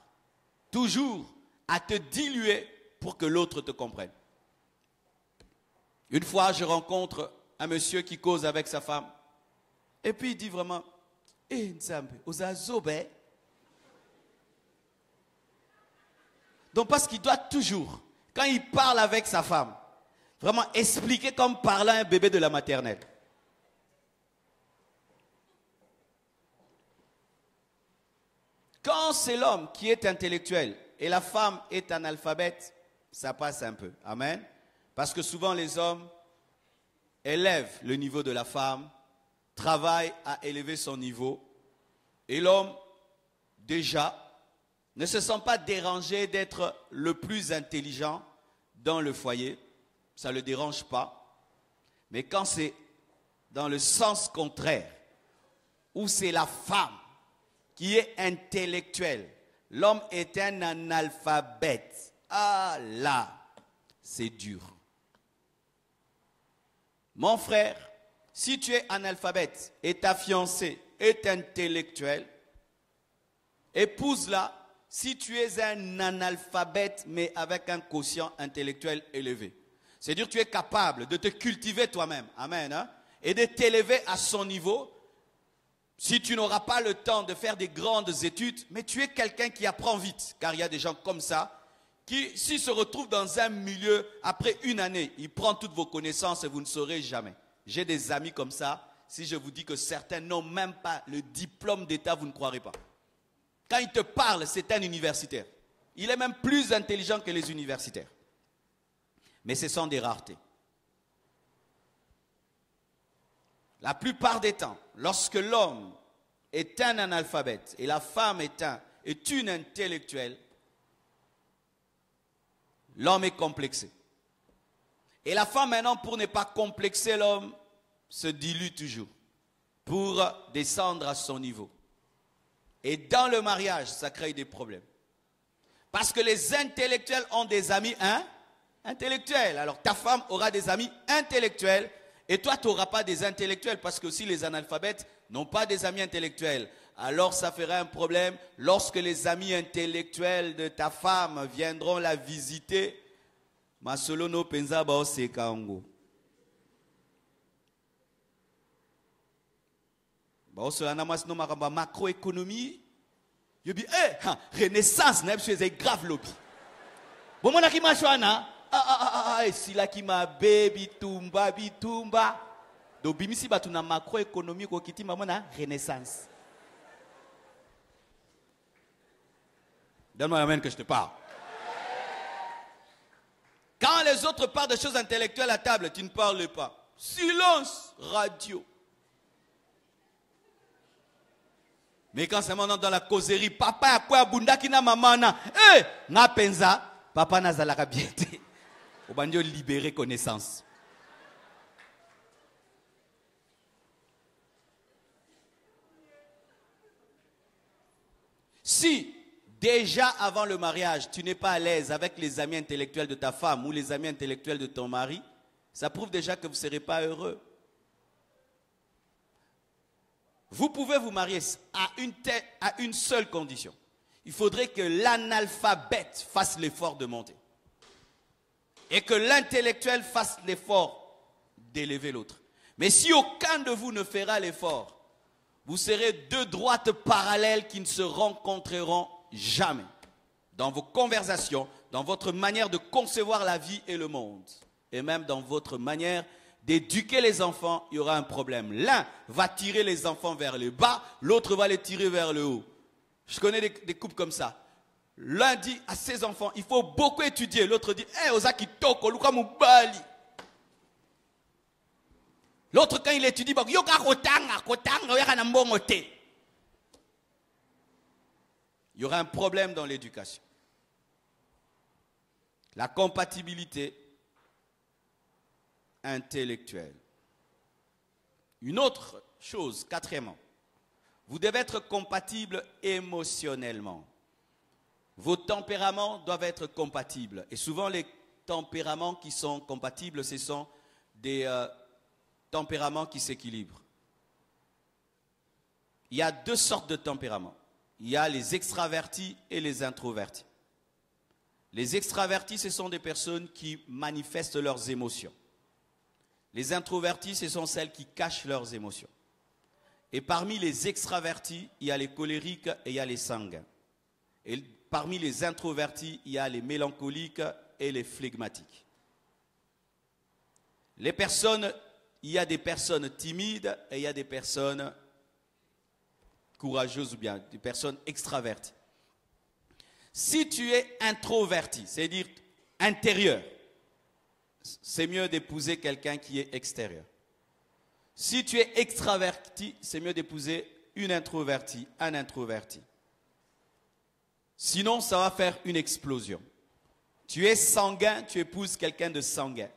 toujours à te diluer pour que l'autre te comprenne. Une fois, je rencontre un monsieur qui cause avec sa femme. Et puis il dit vraiment, « Eh, Nzambe, ozazobe. » Donc parce qu'il doit toujours, quand il parle avec sa femme, vraiment expliquer comme parlant un bébé de la maternelle. Quand c'est l'homme qui est intellectuel et la femme est analphabète, ça passe un peu. Amen. Parce que souvent les hommes élèvent le niveau de la femme, travaillent à élever son niveau. Et l'homme, déjà, ne se sent pas dérangé d'être le plus intelligent dans le foyer. Ça ne le dérange pas. Mais quand c'est dans le sens contraire, où c'est la femme qui est intellectuelle, l'homme est un analphabète. Ah là, c'est dur. Mon frère, si tu es analphabète et ta fiancée est intellectuelle, épouse-la si tu es un analphabète mais avec un quotient intellectuel élevé. C'est-à-dire que tu es capable de te cultiver toi-même, amen, hein, et de t'élever à son niveau. Si tu n'auras pas le temps de faire des grandes études, mais tu es quelqu'un qui apprend vite, car il y a des gens comme ça, qui, s'ils se retrouvent dans un milieu, après une année, ils prennent toutes vos connaissances et vous ne saurez jamais. J'ai des amis comme ça, si je vous dis que certains n'ont même pas le diplôme d'État, vous ne croirez pas. Quand il te parle, c'est un universitaire. Il est même plus intelligent que les universitaires. Mais ce sont des raretés. La plupart des temps, lorsque l'homme est un analphabète et la femme est une intellectuelle, l'homme est complexé. Et la femme maintenant, pour ne pas complexer l'homme, se dilue toujours pour descendre à son niveau. Et dans le mariage, ça crée des problèmes. Parce que les intellectuels ont des amis intellectuels. Alors ta femme aura des amis intellectuels et toi tu n'auras pas des intellectuels parce que aussi les analphabètes n'ont pas des amis intellectuels. Alors ça fera un problème lorsque les amis intellectuels de ta femme viendront la visiter. Masolono penza ba osekango. Ba osolana masino makamba macroéconomie. Je dis, Renaissance, c'est grave lobby. Bon, mon aki machwana, si la ki ma baby tumba, bitumba. Donc, bimisi batuna macroéconomie ko kiti mamona Renaissance. Donne-moi amen que je te parle. Quand les autres parlent de choses intellectuelles à table, tu ne parles pas. Silence radio. Mais quand c'est maintenant dans la causerie, papa a quoi bunda kina maman na, na penza, papa na zalaka biete. Au bandio libérer connaissance. Si déjà avant le mariage, tu n'es pas à l'aise avec les amis intellectuels de ta femme ou les amis intellectuels de ton mari, ça prouve déjà que vous ne serez pas heureux. Vous pouvez vous marier à une seule condition. Il faudrait que l'analphabète fasse l'effort de monter. Et que l'intellectuel fasse l'effort d'élever l'autre. Mais si aucun de vous ne fera l'effort, vous serez deux droites parallèles qui ne se rencontreront jamais. Dans vos conversations, dans votre manière de concevoir la vie et le monde. Et même dans votre manière d'éduquer les enfants, il y aura un problème. L'un va tirer les enfants vers le bas, l'autre va les tirer vers le haut. Je connais des couples comme ça. L'un dit à ses enfants, il faut beaucoup étudier. L'autre dit, Ozaki toko, luka mubali. L'autre, quand il étudie, il y aura un problème dans l'éducation. La compatibilité intellectuelle. Une autre chose, quatrièmement, vous devez être compatible émotionnellement. Vos tempéraments doivent être compatibles. Et souvent, les tempéraments qui sont compatibles, ce sont des tempéraments qui s'équilibrent. Il y a deux sortes de tempéraments. Il y a les extravertis et les introvertis. Les extravertis, ce sont des personnes qui manifestent leurs émotions. Les introvertis, ce sont celles qui cachent leurs émotions. Et parmi les extravertis, il y a les colériques et il y a les sanguins. Et parmi les introvertis, il y a les mélancoliques et les flegmatiques. Il y a des personnes timides et il y a des personnes courageuses ou bien des personnes extraverties. Si tu es introverti, c'est-à-dire intérieur, c'est mieux d'épouser quelqu'un qui est extérieur. Si tu es extraverti, c'est mieux d'épouser une introvertie, un introverti. Sinon, ça va faire une explosion. Tu es sanguin, tu épouses quelqu'un de sanguin.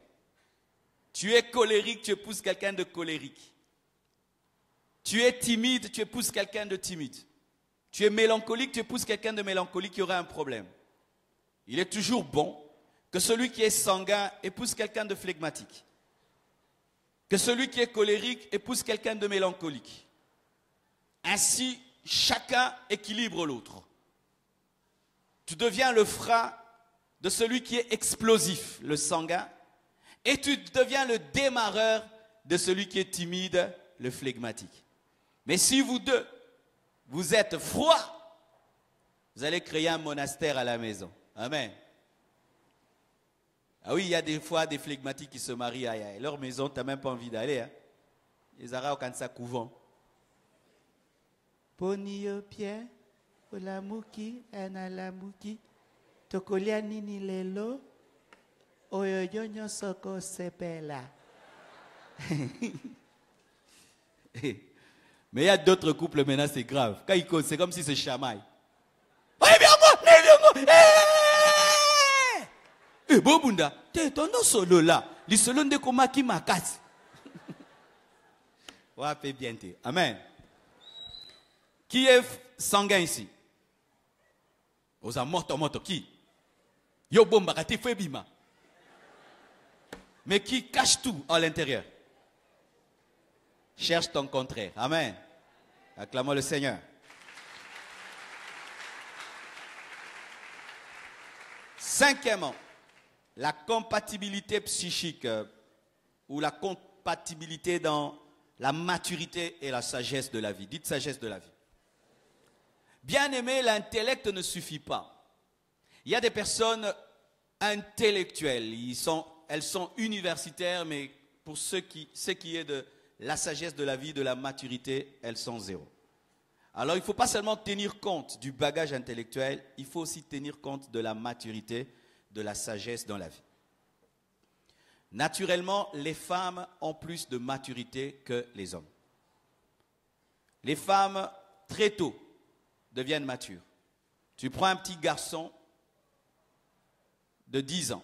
Tu es colérique, tu épouses quelqu'un de colérique. Tu es timide, tu épouses quelqu'un de timide. Tu es mélancolique, tu épouses quelqu'un de mélancolique, il y aura un problème. Il est toujours bon que celui qui est sanguin épouse quelqu'un de flegmatique. Que celui qui est colérique épouse quelqu'un de mélancolique. Ainsi, chacun équilibre l'autre. Tu deviens le frein de celui qui est explosif, le sanguin, et tu deviens le démarreur de celui qui est timide, le flegmatique. Mais si vous deux, vous êtes froid, vous allez créer un monastère à la maison. Amen. Ah oui, il y a des fois des flegmatiques qui se marient à leur maison, tu n'as même pas envie d'aller. Hein. Les Arabes, quand ça couvent. Poni yo pie, olamuki, enalamuki, tokolia nini lelo, oyoyonyo soko sepela. Mais il y a d'autres couples maintenant, c'est grave. Quand ils causent, c'est comme si c'est chamaille. Eh, Bobunda, t'es ton solo là. Les solo de koma qui m'acasse. Ouais, fait bien. Amen. Qui est sanguin ici? Osa moto qui? Yo bomba kati febima. Mais qui cache tout à l'intérieur? Cherche ton contraire. Amen. Acclamons le Seigneur. Cinquièmement, la compatibilité psychique ou la compatibilité dans la maturité et la sagesse de la vie. Dites sagesse de la vie. Bien aimé, l'intellect ne suffit pas. Il y a des personnes intellectuelles, elles sont universitaires, mais pour ce qui est de la sagesse de la vie, de la maturité, elles sont zéro. Alors il ne faut pas seulement tenir compte du bagage intellectuel, il faut aussi tenir compte de la maturité, de la sagesse dans la vie. Naturellement, les femmes ont plus de maturité que les hommes. Les femmes, très tôt, deviennent matures. Tu prends un petit garçon de 10 ans.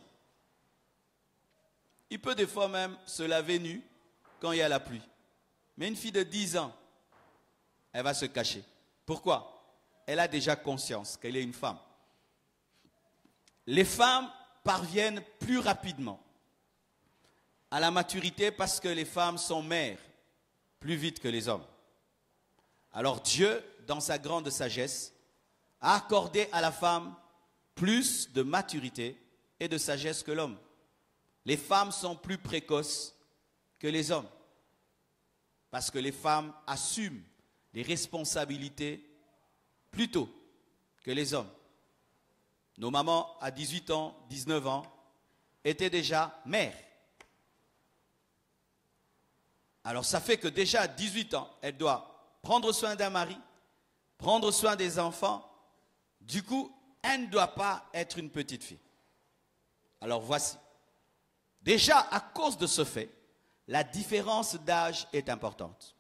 Il peut des fois même se laver nu quand il y a la pluie. Mais une fille de 10 ans, elle va se cacher. Pourquoi? Elle a déjà conscience qu'elle est une femme. Les femmes parviennent plus rapidement à la maturité parce que les femmes sont mères plus vite que les hommes. Alors Dieu, dans sa grande sagesse, a accordé à la femme plus de maturité et de sagesse que l'homme. Les femmes sont plus précoces que les hommes parce que les femmes assument les responsabilités plus tôt que les hommes. Nos mamans à 18 ans, 19 ans étaient déjà mères. Alors ça fait que déjà à 18 ans, elle doit prendre soin d'un mari, prendre soin des enfants. Du coup, elle ne doit pas être une petite fille. Alors voici. Déjà à cause de ce fait, la différence d'âge est importante.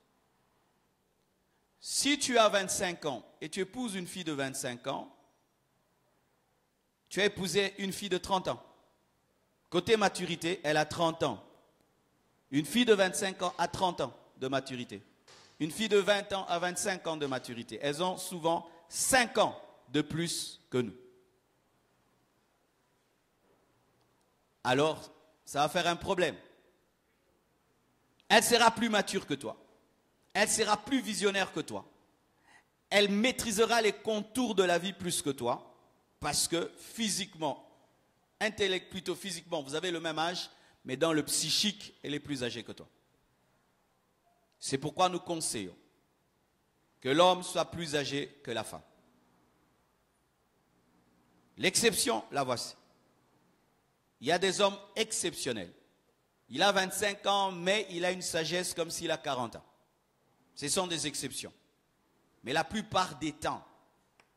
Si tu as 25 ans et tu épouses une fille de 25 ans, tu as épousé une fille de 30 ans. Côté maturité, elle a 30 ans. Une fille de 25 ans a 30 ans de maturité. Une fille de 20 ans a 25 ans de maturité. Elles ont souvent 5 ans de plus que nous. alors ça va faire un problème. Elle sera plus mature que toi. Elle sera plus visionnaire que toi. Elle maîtrisera les contours de la vie plus que toi, parce que physiquement, plutôt physiquement, vous avez le même âge, mais dans le psychique, elle est plus âgée que toi. C'est pourquoi nous conseillons que l'homme soit plus âgé que la femme. L'exception, la voici. Il y a des hommes exceptionnels. Il a 25 ans, mais il a une sagesse comme s'il a 40 ans. Ce sont des exceptions. Mais la plupart des temps,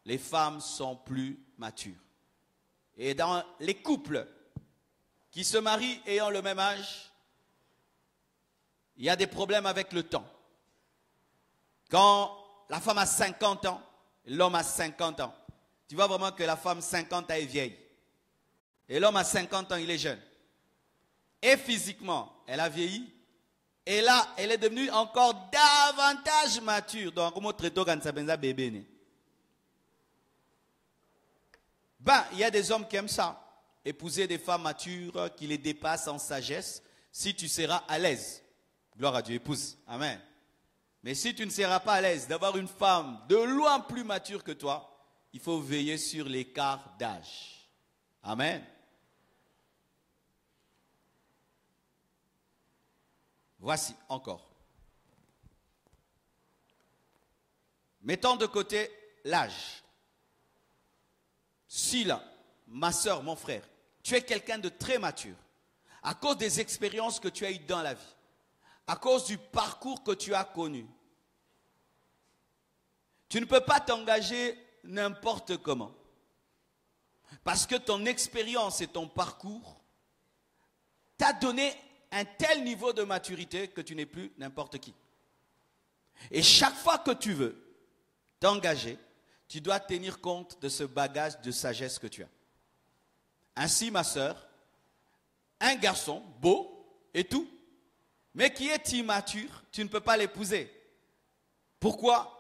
les femmes sont plus matures. Et dans les couples qui se marient ayant le même âge, il y a des problèmes avec le temps. Quand la femme a 50 ans, l'homme a 50 ans, tu vois vraiment que la femme 50 ans est vieille. Et l'homme à 50 ans, il est jeune. Et physiquement, elle a vieilli. Et là, elle est devenue encore davantage mature. Donc, comment traiter quand ça benza bébé né? Ben, il y a des hommes qui aiment ça. Épouser des femmes matures qui les dépassent en sagesse. Si tu seras à l'aise. Gloire à Dieu, épouse. Amen. Mais si tu ne seras pas à l'aise d'avoir une femme de loin plus mature que toi, il faut veiller sur l'écart d'âge. Amen. Voici encore. Mettons de côté l'âge. Si là, ma soeur, mon frère, tu es quelqu'un de très mature, à cause des expériences que tu as eues dans la vie, à cause du parcours que tu as connu, tu ne peux pas t'engager n'importe comment. Parce que ton expérience et ton parcours t'a donné un tel niveau de maturité que tu n'es plus n'importe qui. Et chaque fois que tu veux t'engager, tu dois tenir compte de ce bagage de sagesse que tu as. Ainsi, ma sœur, un garçon beau et tout, mais qui est immature, tu ne peux pas l'épouser. Pourquoi?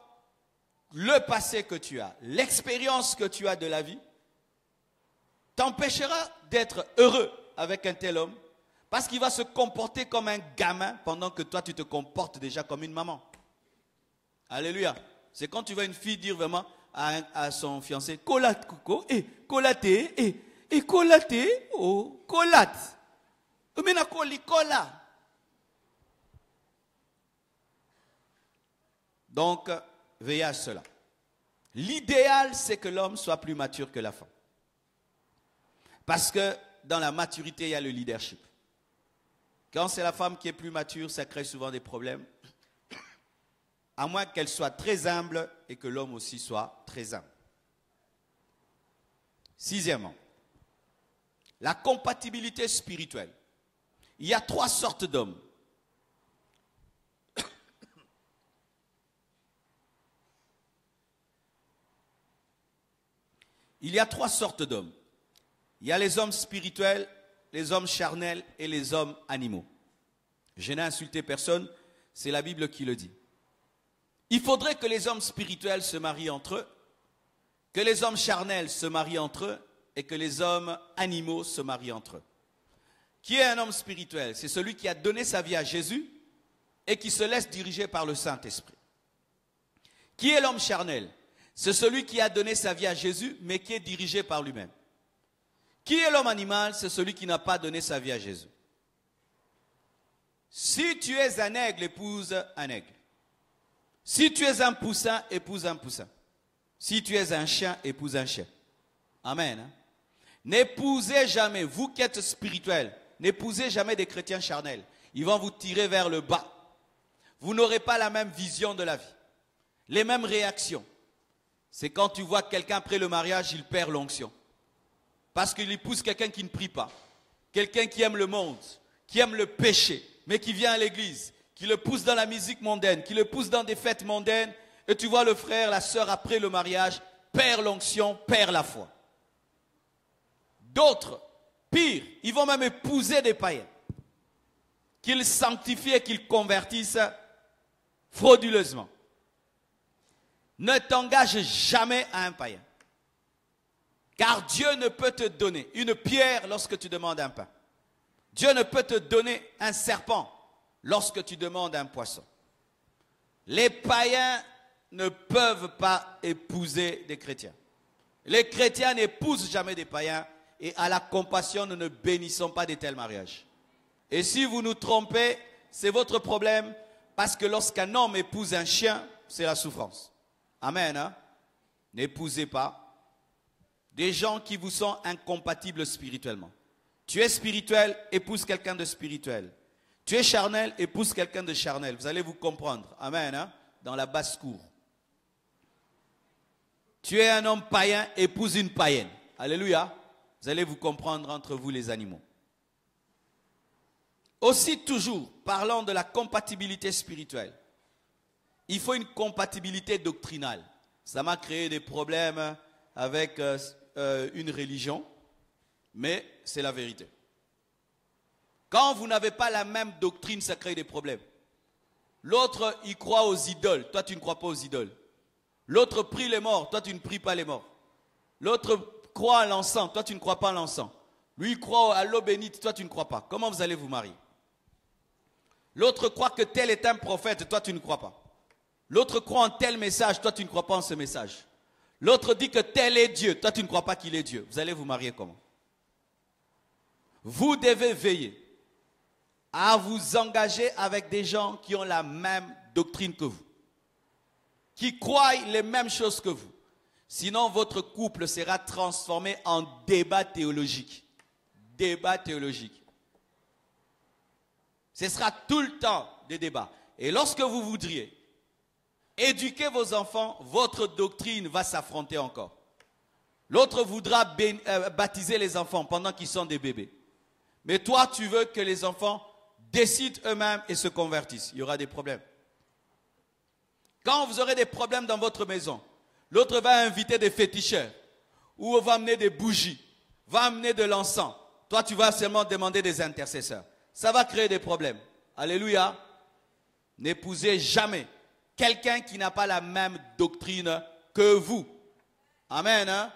Le passé que tu as, l'expérience que tu as de la vie, t'empêchera d'être heureux avec un tel homme, parce qu'il va se comporter comme un gamin pendant que toi tu te comportes déjà comme une maman. Alléluia. C'est quand tu vois une fille dire vraiment à son fiancé, colate, coco, colaté, colaté, oh, colate. Donc, veillez à cela. L'idéal, c'est que l'homme soit plus mature que la femme. Parce que dans la maturité, il y a le leadership. Quand c'est la femme qui est plus mature, ça crée souvent des problèmes. À moins qu'elle soit très humble et que l'homme aussi soit très humble. Sixièmement, la compatibilité spirituelle. Il y a 3 sortes d'hommes. Il y a 3 sortes d'hommes. Il y a les hommes spirituels, les hommes charnels et les hommes animaux. Je n'ai insulté personne, c'est la Bible qui le dit. Il faudrait que les hommes spirituels se marient entre eux, que les hommes charnels se marient entre eux et que les hommes animaux se marient entre eux. Qui est un homme spirituel? C'est celui qui a donné sa vie à Jésus et qui se laisse diriger par le Saint-Esprit. Qui est l'homme charnel? C'est celui qui a donné sa vie à Jésus mais qui est dirigé par lui-même. Qui est l'homme animal? C'est celui qui n'a pas donné sa vie à Jésus. Si tu es un aigle, épouse un aigle. Si tu es un poussin, épouse un poussin. Si tu es un chien, épouse un chien. Amen. N'épousez jamais, vous qui êtes spirituels, n'épousez jamais des chrétiens charnels. Ils vont vous tirer vers le bas. Vous n'aurez pas la même vision de la vie. Les mêmes réactions. C'est quand tu vois quelqu'un après le mariage, il perd l'onction. Parce qu'il épouse quelqu'un qui ne prie pas. Quelqu'un qui aime le monde, qui aime le péché, mais qui vient à l'église, qui le pousse dans la musique mondaine, qui le pousse dans des fêtes mondaines. Et tu vois le frère, la sœur, après le mariage, perd l'onction, perd la foi. D'autres, pire, ils vont même épouser des païens. Qu'ils sanctifient et qu'ils convertissent frauduleusement. Ne t'engage jamais à un païen. Car Dieu ne peut te donner une pierre lorsque tu demandes un pain. Dieu ne peut te donner un serpent lorsque tu demandes un poisson. Les païens ne peuvent pas épouser des chrétiens. Les chrétiens n'épousent jamais des païens et à la compassion, nous ne bénissons pas de tels mariages. Et si vous nous trompez, c'est votre problème parce que lorsqu'un homme épouse un chien, c'est la souffrance. Amen. Hein? N'épousez pas des gens qui vous sont incompatibles spirituellement. Tu es spirituel, épouse quelqu'un de spirituel. Tu es charnel, épouse quelqu'un de charnel. Vous allez vous comprendre. Amen. Hein? Dans la basse-cour. Tu es un homme païen, épouse une païenne. Alléluia. Vous allez vous comprendre entre vous les animaux. Aussi toujours, parlant de la compatibilité spirituelle, il faut une compatibilité doctrinale. Ça m'a créé des problèmes avec une religion, mais c'est la vérité. Quand vous n'avez pas la même doctrine, ça crée des problèmes. L'autre, il croit aux idoles. Toi, tu ne crois pas aux idoles. L'autre prie les morts. Toi, tu ne pries pas les morts. L'autre croit à l'encens. Toi, tu ne crois pas à l'encens. Lui, il croit à l'eau bénite. Toi, tu ne crois pas. Comment vous allez vous marier? L'autre croit que tel est un prophète. Toi, tu ne crois pas. L'autre croit en tel message. Toi, tu ne crois pas en ce message. L'autre dit que tel est Dieu. Toi, tu ne crois pas qu'il est Dieu. Vous allez vous marier comment? Vous devez veiller à vous engager avec des gens qui ont la même doctrine que vous, qui croient les mêmes choses que vous. Sinon, votre couple sera transformé en débat théologique. Débat théologique. Ce sera tout le temps des débats. Et lorsque vous voudriez éduquer vos enfants, votre doctrine va s'affronter encore. L'autre voudra baptiser les enfants pendant qu'ils sont des bébés. Mais toi, tu veux que les enfants décident eux-mêmes et se convertissent. Il y aura des problèmes. Quand vous aurez des problèmes dans votre maison, l'autre va inviter des féticheurs ou va amener des bougies, va amener de l'encens. Toi, tu vas seulement demander des intercesseurs. Ça va créer des problèmes. Alléluia. N'épousez jamais quelqu'un qui n'a pas la même doctrine que vous. Amen. Hein?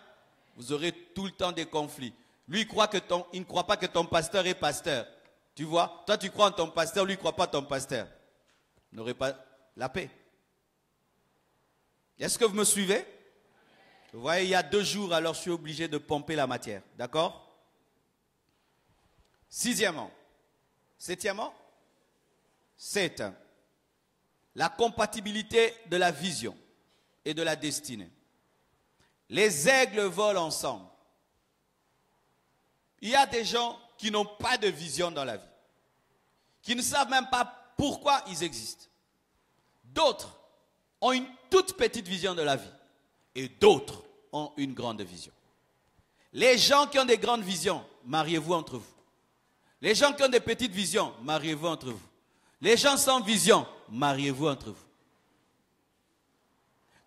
Vous aurez tout le temps des conflits. Lui, il ne croit pas que ton pasteur est pasteur. Tu vois, toi tu crois en ton pasteur, lui ne croit pas en ton pasteur. Vous n'aurez pas la paix. Est-ce que vous me suivez? Vous voyez, il y a 2 jours, alors je suis obligé de pomper la matière. D'accord? 6e. 7e. 7. La compatibilité de la vision et de la destinée. Les aigles volent ensemble. Il y a des gens qui n'ont pas de vision dans la vie, qui ne savent même pas pourquoi ils existent. D'autres ont une toute petite vision de la vie et d'autres ont une grande vision. Les gens qui ont des grandes visions, mariez-vous entre vous. Les gens qui ont des petites visions, mariez-vous entre vous. Les gens sans vision, mariez-vous entre vous.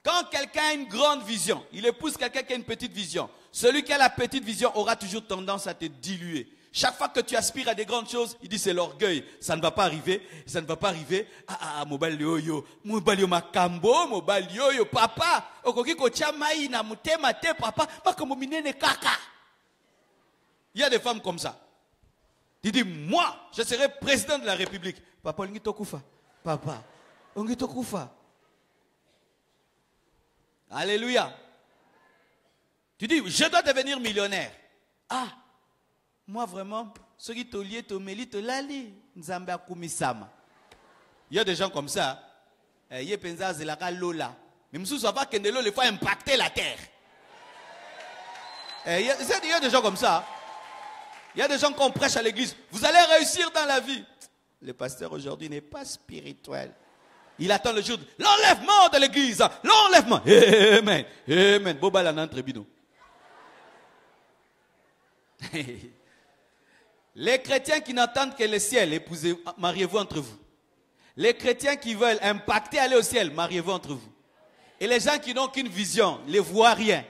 Quand quelqu'un a une grande vision, il épouse quelqu'un qui a une petite vision. Celui qui a la petite vision aura toujours tendance à te diluer. Chaque fois que tu aspires à des grandes choses, il dit c'est l'orgueil. Ça ne va pas arriver, ça ne va pas arriver. Mobile yo, mobile makambo, mobile yo, papa. Okoki ko chamai na mutema te papa, makomominene kaka. Il y a des femmes comme ça. Il dit moi, je serai président de la République. Papa, ongi tokufa. Papa, ongi tokufa. Alléluia. Tu dis, je dois devenir millionnaire. Ah, moi vraiment, ce qui te lie, te mêli, te lali, nzamba kumisama. Il y a des gens comme ça. Il y a des gens lola. Mais monsieur, ça va que il faut impacter la terre. Il y a des gens comme ça. Il y a des gens qu'on prêche à l'église. Vous allez réussir dans la vie. Le pasteur aujourd'hui n'est pas spirituel. Il attend le jour de l'enlèvement de l'église. L'enlèvement. Amen. Amen. Boba la tribunal. Les chrétiens qui n'entendent que le ciel, épousez, mariez-vous entre vous. Les chrétiens qui veulent impacter, aller au ciel, mariez-vous entre vous. Et les gens qui n'ont qu'une vision, ne voient rien,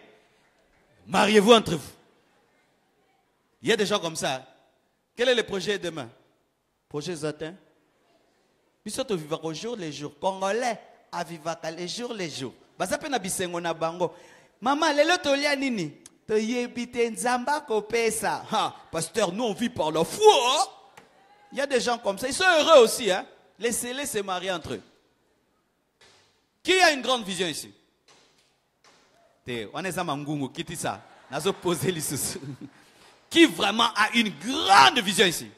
mariez-vous entre vous. Il y a des gens comme ça. Quel est le projet demain? Projet Zotin. Biso to vivre au jour les jours. Congolais à vivre les jours les jours. Basape na bisengo na bango. Maman, lelo tolia nini? To yebite nzamba ko pesa. Ha, pasteur, nous on vit par la foi. Il y a des gens comme ça. Ils sont heureux aussi. Hein? Laissez-les se marier entre eux. Qui a une grande vision ici? On est à Mangungu, qui dit ça? Qui vraiment a une grande vision ici?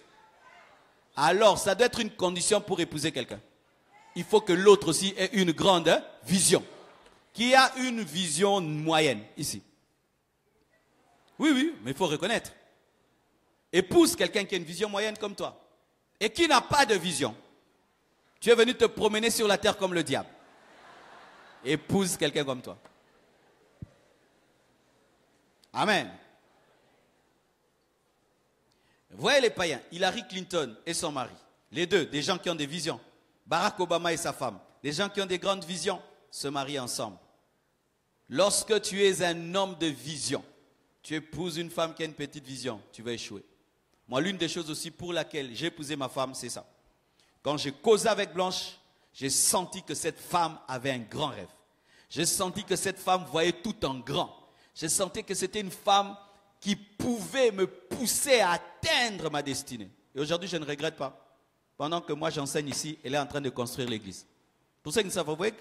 Alors, ça doit être une condition pour épouser quelqu'un. Il faut que l'autre aussi ait une grande vision. Qui a une vision moyenne ici? Oui, mais il faut reconnaître. Épouse quelqu'un qui a une vision moyenne comme toi. Et qui n'a pas de vision. Tu es venu te promener sur la terre comme le diable. Épouse quelqu'un comme toi. Amen. Voyez les païens, Hillary Clinton et son mari. Les deux, des gens qui ont des visions. Barack Obama et sa femme. Des gens qui ont des grandes visions se marient ensemble. Lorsque tu es un homme de vision, tu épouses une femme qui a une petite vision, tu vas échouer. Moi, l'une des choses aussi pour laquelle j'ai épousé ma femme, c'est ça. Quand j'ai causé avec Blanche, j'ai senti que cette femme avait un grand rêve. J'ai senti que cette femme voyait tout en grand. J'ai senti que c'était une femme qui pouvait me pousser à atteindre ma destinée. Et aujourd'hui, je ne regrette pas. Pendant que moi, j'enseigne ici, elle est en train de construire l'église. Pour ceux qui ne savent pas, vous voyez,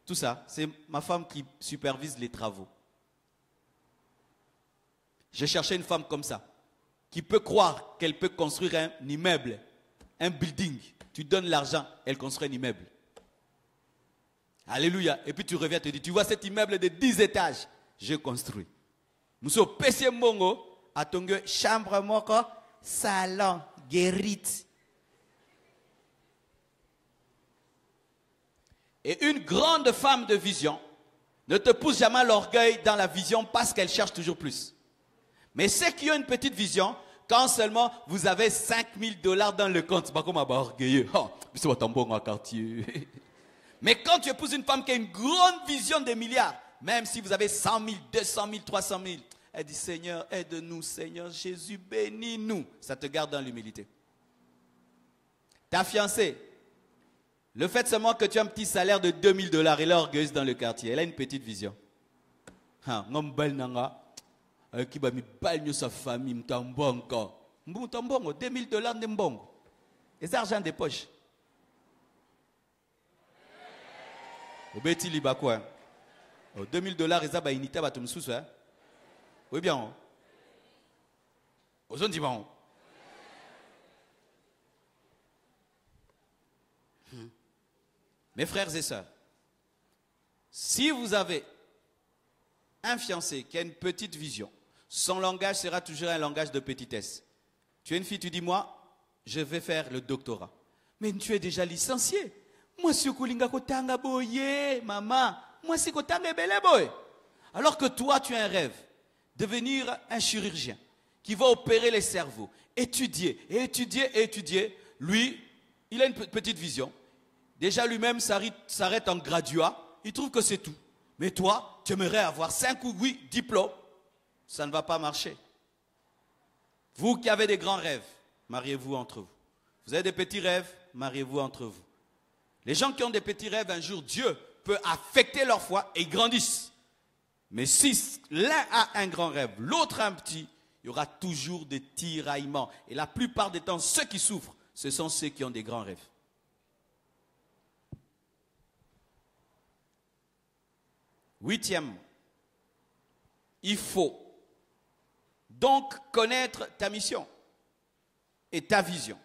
tout ça, c'est ma femme qui supervise les travaux. J'ai cherché une femme comme ça, qui peut croire qu'elle peut construire un immeuble, un building. Tu donnes l'argent, elle construit un immeuble. Alléluia. Et puis tu reviens, te dis, tu vois cet immeuble de 10 étages, j'ai construit. Nous sommes PC Mongo, à Tongue, chambre moko, salon, guérite. Et une grande femme de vision ne te pousse jamais à l'orgueil dans la vision parce qu'elle cherche toujours plus. Mais ceux qui ont une petite vision, quand seulement vous avez $5,000 dans le compte, c'est pas comme un orgueilleux. Oh, c'est pas bon en quartier. Mais quand tu épouses une femme qui a une grande vision des milliards, même si vous avez 100 000, 200 000, 300 000, elle dit Seigneur, aide-nous, Seigneur Jésus, bénis-nous. Ça te garde dans l'humilité. Ta fiancée, le fait seulement que tu as un petit salaire de $2,000, elle est orgueilleuse dans le quartier, elle a une petite vision. Qui va me baigner sa famille, m'tambongo. M'tambongo, $2,000 de mbongo. Et c'est argent de poche. Au bêtis liba quoi? $2,000, et ça va unité à tout le sous. Oui bien. Aux autres bon. Mes frères et sœurs, si vous avez un fiancé qui a une petite vision, son langage sera toujours un langage de petitesse. Tu es une fille, tu dis, moi, je vais faire le doctorat. Mais tu es déjà licencié. Moi, si Kulinga Kotanga boye, maman, moi, si Kotanga bele boy. Alors que toi, tu as un rêve, devenir un chirurgien qui va opérer les cerveaux, étudier, et étudier, et étudier. Lui, il a une petite vision. Déjà, lui-même s'arrête en graduat. Il trouve que c'est tout. Mais toi, tu aimerais avoir 5 ou 8 diplômes. Ça ne va pas marcher. Vous qui avez des grands rêves, mariez-vous entre vous. Vous avez des petits rêves, mariez-vous entre vous. Les gens qui ont des petits rêves, un jour, Dieu peut affecter leur foi et ils grandissent. Mais si l'un a un grand rêve, l'autre un petit, il y aura toujours des tiraillements. Et la plupart des temps, ceux qui souffrent, ce sont ceux qui ont des grands rêves. Huitième, il faut donc connaître ta mission et ta vision.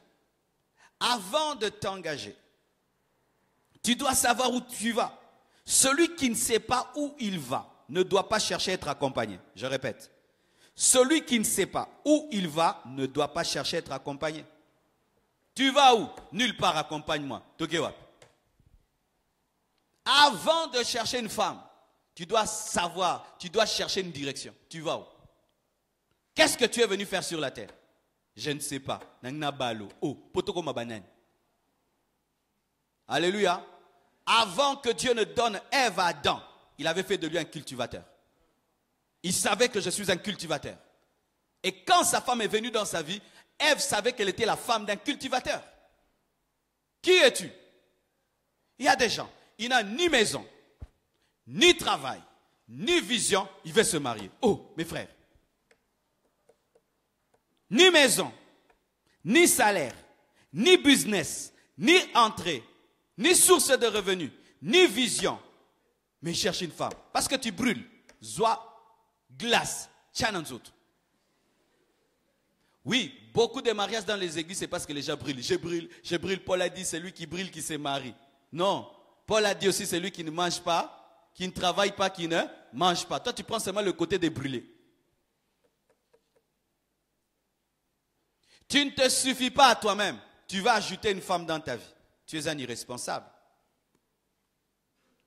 Avant de t'engager, tu dois savoir où tu vas. Celui qui ne sait pas où il va ne doit pas chercher à être accompagné. Je répète, celui qui ne sait pas où il va ne doit pas chercher à être accompagné. Tu vas où? Nulle part, accompagne-moi. Avant de chercher une femme, tu dois savoir, tu dois chercher une direction. Tu vas où? Qu'est-ce que tu es venu faire sur la terre? Je ne sais pas. Alléluia. Avant que Dieu ne donne Ève à Adam, il avait fait de lui un cultivateur. Il savait que je suis un cultivateur. Et quand sa femme est venue dans sa vie, Ève savait qu'elle était la femme d'un cultivateur. Qui es-tu? Il y a des gens, il n'a ni maison, ni travail, ni vision, il veut se marier. Oh, mes frères. Ni maison, ni salaire, ni business, ni entrée, ni source de revenus, ni vision. Mais cherche une femme. Parce que tu brûles. Zoa, glace, tchananzout. Oui, beaucoup de mariages dans les églises, c'est parce que les gens brûlent. Je brûle. Paul a dit, c'est lui qui brûle qui se marie. Non. Paul a dit aussi, c'est lui qui ne mange pas, qui ne travaille pas, qui ne mange pas. Toi, tu prends seulement le côté de brûler. Tu ne te suffis pas à toi-même. Tu vas ajouter une femme dans ta vie. Tu es un irresponsable.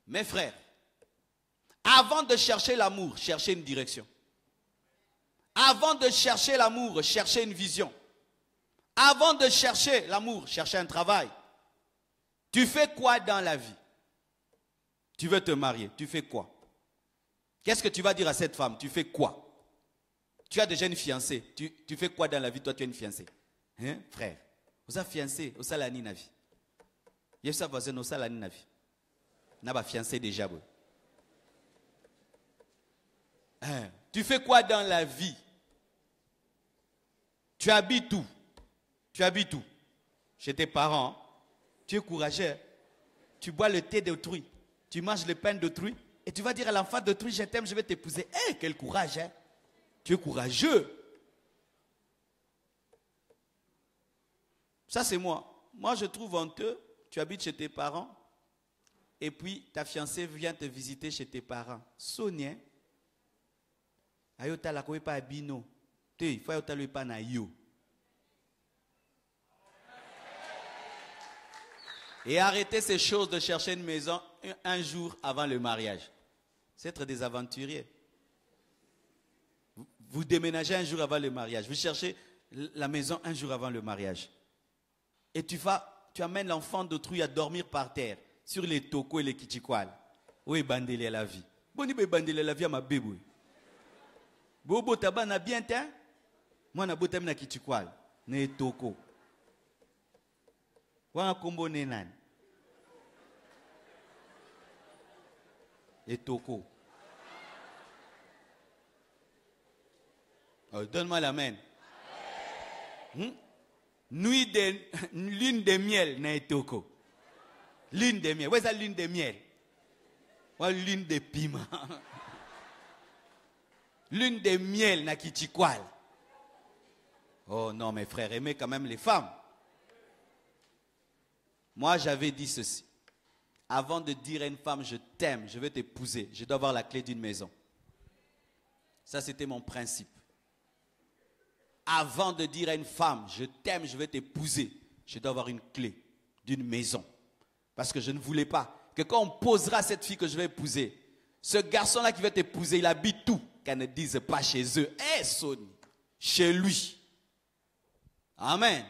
Mes frères, avant de chercher l'amour, cherchez une direction. Avant de chercher l'amour, cherchez une vision. Avant de chercher l'amour, cherchez un travail. Tu fais quoi dans la vie? Tu veux te marier, tu fais quoi? Qu'est-ce que tu vas dire à cette femme? Tu fais quoi? Tu as déjà une fiancée. Tu fais quoi dans la vie? Toi, tu as une fiancée. Hein, frère? Vous avez fiancé, vous avez la vie. Il y a voisin, vous avez la vie. Vous avez fiancé déjà. Hein? Tu fais quoi dans la vie? Tu habites où? Tu habites où? Chez tes parents. Tu es courageux. Tu bois le thé d'autrui. Tu manges le pain d'autrui. Et tu vas dire à l'enfant d'autrui, je t'aime, je vais t'épouser. Hey, quel courage, hein? Tu es courageux. Ça, c'est moi. Moi, je trouve honteux. Tu habites chez tes parents. Et puis, ta fiancée vient te visiter chez tes parents. Sonia. Ayota la koe pa bino. Te, il faut ayota le pa na yo. Et arrêtez ces choses de chercher une maison un jour avant le mariage. C'est être des aventuriers. Vous déménagez un jour avant le mariage. Vous cherchez la maison un jour avant le mariage. Et tu amènes l'enfant d'autrui à dormir par terre, sur les tokos et les kichikwal. Oui, bandele la vie. Boni be bandele la vie à ma bébé. Bobo taba na bien temps. Moi na botem na kichikwal. Ne toko. Wana kombo nenan. Et toko. Oh, donne-moi la main. Lune de miel na etoko. Lune de miel. Où est la lune de miel? Ou lune de piment. Lune de miel na kichikwal. Oh non, mes frères, aimez quand même les femmes. Moi, j'avais dit ceci. Avant de dire à une femme, je t'aime, je vais t'épouser, je dois avoir la clé d'une maison. Ça, c'était mon principe. Avant de dire à une femme, je t'aime, je vais t'épouser, je dois avoir une clé d'une maison. Parce que je ne voulais pas que quand on posera cette fille que je vais épouser, ce garçon-là qui va t'épouser, il habite où? Qu'elle ne dise pas chez eux. Eh, Sony, chez lui. Amen.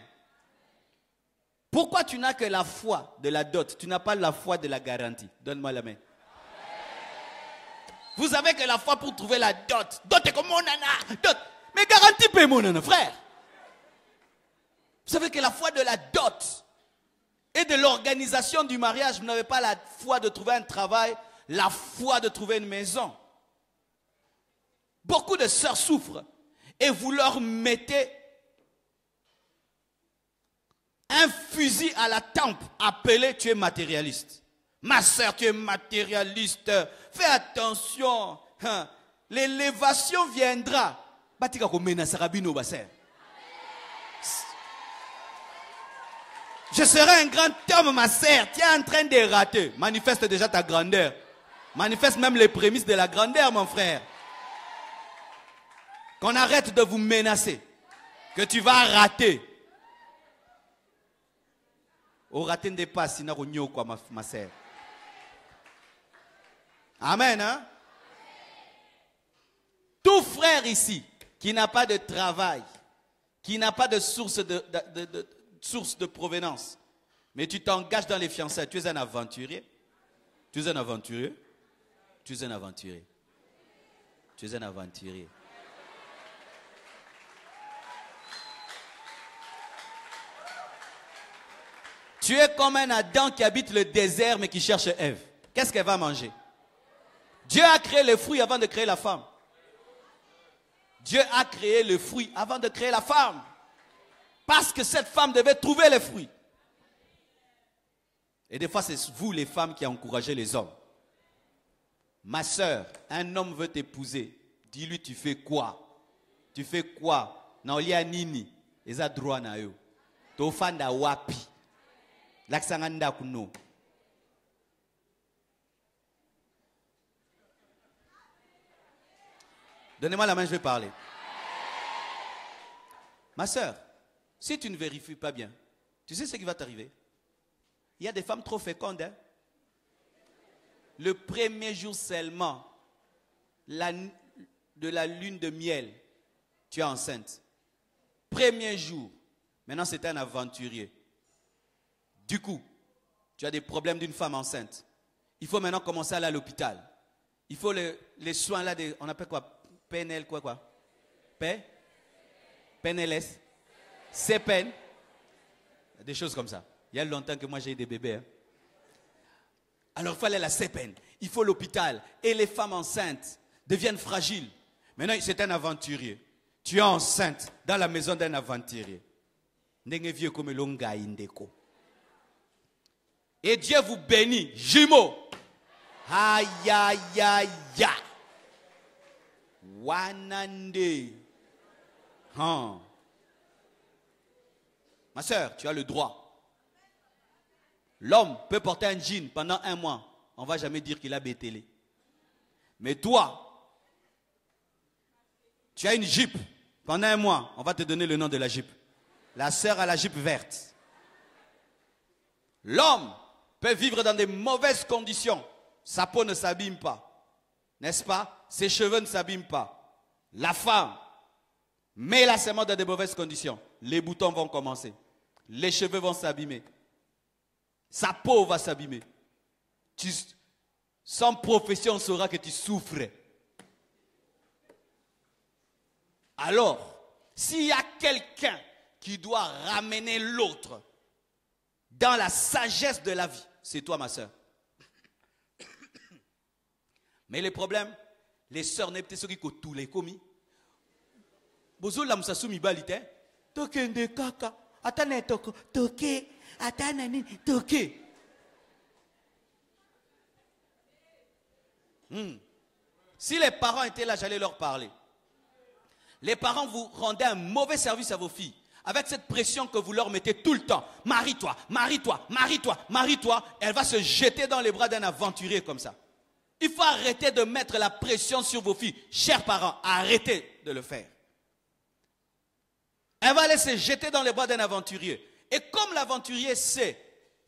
Pourquoi tu n'as que la foi de la dot? Tu n'as pas la foi de la garantie. Donne-moi la main. Vous avez que la foi pour trouver la dot. Dot est comme mon nana. Dot. Mais garantie paye mon nana, frère. Vous savez que la foi de la dot et de l'organisation du mariage, vous n'avez pas la foi de trouver un travail, la foi de trouver une maison. Beaucoup de sœurs souffrent et vous leur mettez un fusil à la tempe appelé tu es matérialiste. Ma sœur, tu es matérialiste. Fais attention. L'élévation viendra. Je serai un grand homme, ma sœur. Tu es en train de rater. Manifeste déjà ta grandeur. Manifeste même les prémices de la grandeur, mon frère. Qu'on arrête de vous menacer. Que tu vas rater. Au raté ne dépasse, sinon quoi, ma sœur. Amen, hein? Tout frère ici qui n'a pas de travail, qui n'a pas de source de provenance, mais tu t'engages dans les fiançailles, tu es un aventurier. Tu es un aventurier. Tu es un aventurier. Tu es un aventurier. Tu es comme un Adam qui habite le désert mais qui cherche Ève. Qu'est-ce qu'elle va manger? Dieu a créé le fruit avant de créer la femme. Dieu a créé le fruit avant de créer la femme. Parce que cette femme devait trouver les fruits. Et des fois, c'est vous les femmes qui encouragez les hommes. Ma soeur, un homme veut t'épouser. Dis-lui, tu fais quoi? Tu fais quoi? Na olia nini? Eza droit na yo. Tofanda wapi? Laksanganda kuno. Donnez-moi la main, je vais parler. Ma soeur, si tu ne vérifies pas bien, tu sais ce qui va t'arriver? Il y a des femmes trop fécondes. Hein? Le premier jour seulement de la lune de miel, tu es enceinte. Premier jour. Maintenant, c'est un aventurier. Du coup, tu as des problèmes d'une femme enceinte. Il faut maintenant commencer à aller à l'hôpital. Il faut les soins là, on appelle quoi? PNL, quoi? PNLS? CPN? Des choses comme ça. Il y a longtemps que moi j'ai eu des bébés. Hein. Alors il fallait la CPN. Il faut l'hôpital. Et les femmes enceintes deviennent fragiles. Maintenant, c'est un aventurier. Tu es enceinte dans la maison d'un aventurier. Et Dieu vous bénit. Jumeaux. Aïe, aïe, aïe, aïe. Wanande. Ma soeur, tu as le droit. L'homme peut porter un jean pendant 1 mois. On ne va jamais dire qu'il a bétélé. Mais toi, tu as une jupe. Pendant 1 mois, on va te donner le nom de la jupe. La sœur a la jupe verte. L'homme peut vivre dans de mauvaises conditions. Sa peau ne s'abîme pas. N'est-ce pas? Ses cheveux ne s'abîment pas. La femme met la semence dans de mauvaises conditions. Les boutons vont commencer. Les cheveux vont s'abîmer. Sa peau va s'abîmer. Sans profession, on saura que tu souffres. Alors, s'il y a quelqu'un qui doit ramener l'autre dans la sagesse de la vie, c'est toi, ma soeur. Mais le problème, les sœurs n'est peut-être ceux qui ont tous les commis. Bozo la msasumi balite. Tokende kaka. Atane toko. Toke. Atane ni. Toke. Si les parents étaient là, j'allais leur parler. Les parents vous rendaient un mauvais service à vos filles. Avec cette pression que vous leur mettez tout le temps. Marie-toi, marie-toi, marie-toi, marie-toi. Elle va se jeter dans les bras d'un aventurier comme ça. Il faut arrêter de mettre la pression sur vos filles. Chers parents, arrêtez de le faire. Elle va aller se jeter dans les bras d'un aventurier. Et comme l'aventurier sait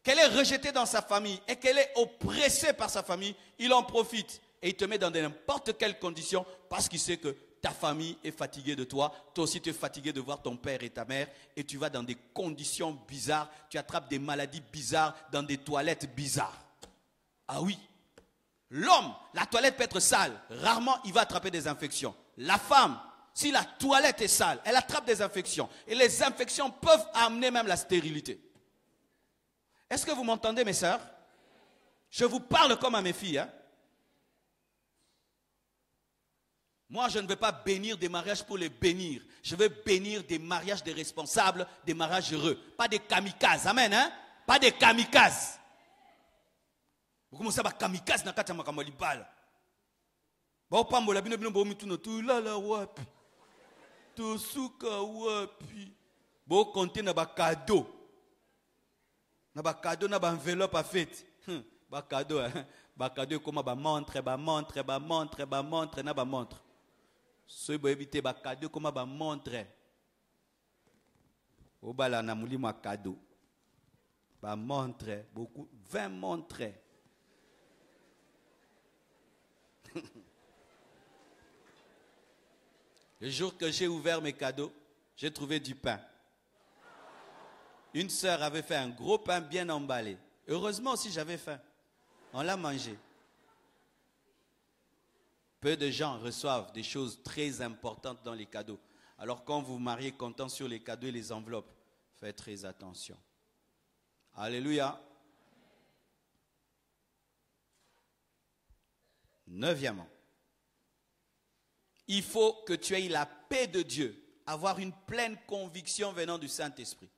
qu'elle est rejetée dans sa famille et qu'elle est oppressée par sa famille, il en profite. Et il te met dans n'importe quelle condition parce qu'il sait que ta famille est fatiguée de toi. Toi aussi, tu es fatigué de voir ton père et ta mère. Et tu vas dans des conditions bizarres. Tu attrapes des maladies bizarres dans des toilettes bizarres. Ah oui. L'homme, la toilette peut être sale. Rarement, il va attraper des infections. La femme, si la toilette est sale, elle attrape des infections. Et les infections peuvent amener même la stérilité. Est-ce que vous m'entendez, mes sœurs? Je vous parle comme à mes filles. Hein? Moi, je ne veux pas bénir des mariages pour les bénir. Je veux bénir des mariages des responsables, des mariages heureux. Pas des kamikazes. Amen. Hein? Pas des kamikazes. Vous commencez à kamikaze na kati ya makambo libala. Ba opambola bino bino bo mituno tu la la wapi. To suka wapi. Bo compter na ba cadeau. Na ba cadeau na ba enveloppe à fête. Ba cadeau comme ba montre na ba montre. So bo éviter ba cadeau comme ba montre. O bala na mulimo cadeau. Ba montre beaucoup 20 montres. Le jour que j'ai ouvert mes cadeaux, j'ai trouvé du pain. Une sœur avait fait un gros pain bien emballé. Heureusement aussi j'avais faim. On l'a mangé. Peu de gens reçoivent des choses très importantes dans les cadeaux. Alors quand vous vous mariez comptant sur les cadeaux et les enveloppes, faites très attention. Alléluia. Neuvièmement, il faut que tu aies la paix de Dieu avoir une pleine conviction venant du Saint-Esprit.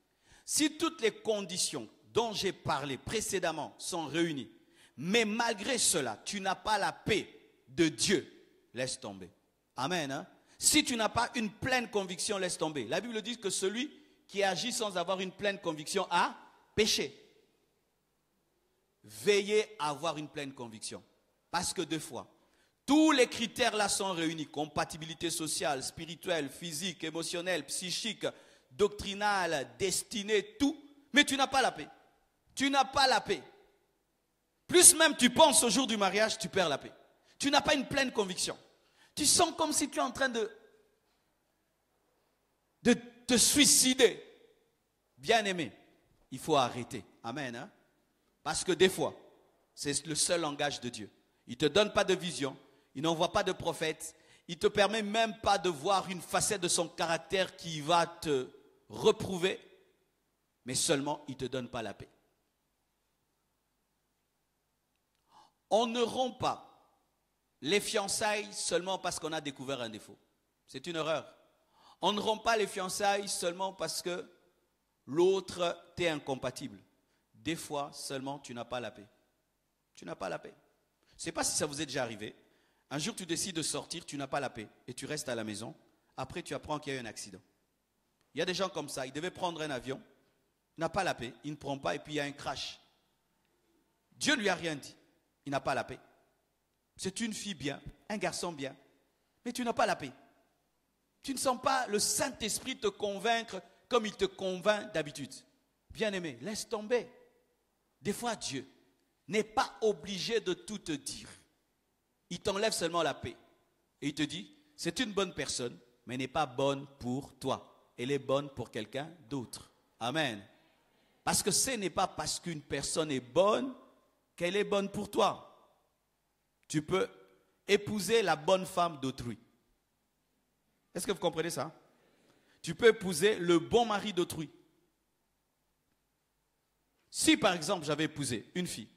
Si toutes les conditions dont j'ai parlé précédemment sont réunies, mais malgré cela, tu n'as pas la paix de Dieu, laisse tomber. Amen. Hein? Si tu n'as pas une pleine conviction, laisse tomber. La Bible dit que celui qui agit sans avoir une pleine conviction a péché. Veillez à avoir une pleine conviction. Parce que deux fois, tous les critères là sont réunis. Compatibilité sociale, spirituelle, physique, émotionnelle, psychique, doctrinale, destinée, tout. Mais tu n'as pas la paix. Tu n'as pas la paix. Plus même tu penses au jour du mariage, tu perds la paix. Tu n'as pas une pleine conviction. Tu sens comme si tu es en train de te suicider. Bien-aimé, il faut arrêter. Amen. Hein? Parce que des fois, c'est le seul langage de Dieu. Il ne te donne pas de vision. Il n'envoie pas de prophète. Il ne te permet même pas de voir une facette de son caractère qui va te reprouver. Mais seulement, il ne te donne pas la paix. On ne rompt pas les fiançailles seulement parce qu'on a découvert un défaut. C'est une erreur. On ne rompt pas les fiançailles seulement parce que l'autre t'est incompatible. Des fois, seulement, tu n'as pas la paix. Tu n'as pas la paix. Je ne sais pas si ça vous est déjà arrivé. Un jour, tu décides de sortir, tu n'as pas la paix et tu restes à la maison. Après, tu apprends qu'il y a eu un accident. Il y a des gens comme ça, ils devaient prendre un avion, il n'a pas la paix, il ne prend pas et puis il y a un crash. Dieu ne lui a rien dit, il n'a pas la paix. C'est une fille bien, un garçon bien, mais tu n'as pas la paix. Tu ne sens pas le Saint-Esprit te convaincre comme il te convainc d'habitude. Bien-aimé, laisse tomber. Des fois, Dieu n'est pas obligé de tout te dire. Il t'enlève seulement la paix. Et il te dit, c'est une bonne personne, mais n'est pas bonne pour toi. Elle est bonne pour quelqu'un d'autre. Amen. Parce que ce n'est pas parce qu'une personne est bonne qu'elle est bonne pour toi. Tu peux épouser la bonne femme d'autrui. Est-ce que vous comprenez ça? Tu peux épouser le bon mari d'autrui. Si par exemple j'avais épousé une fille,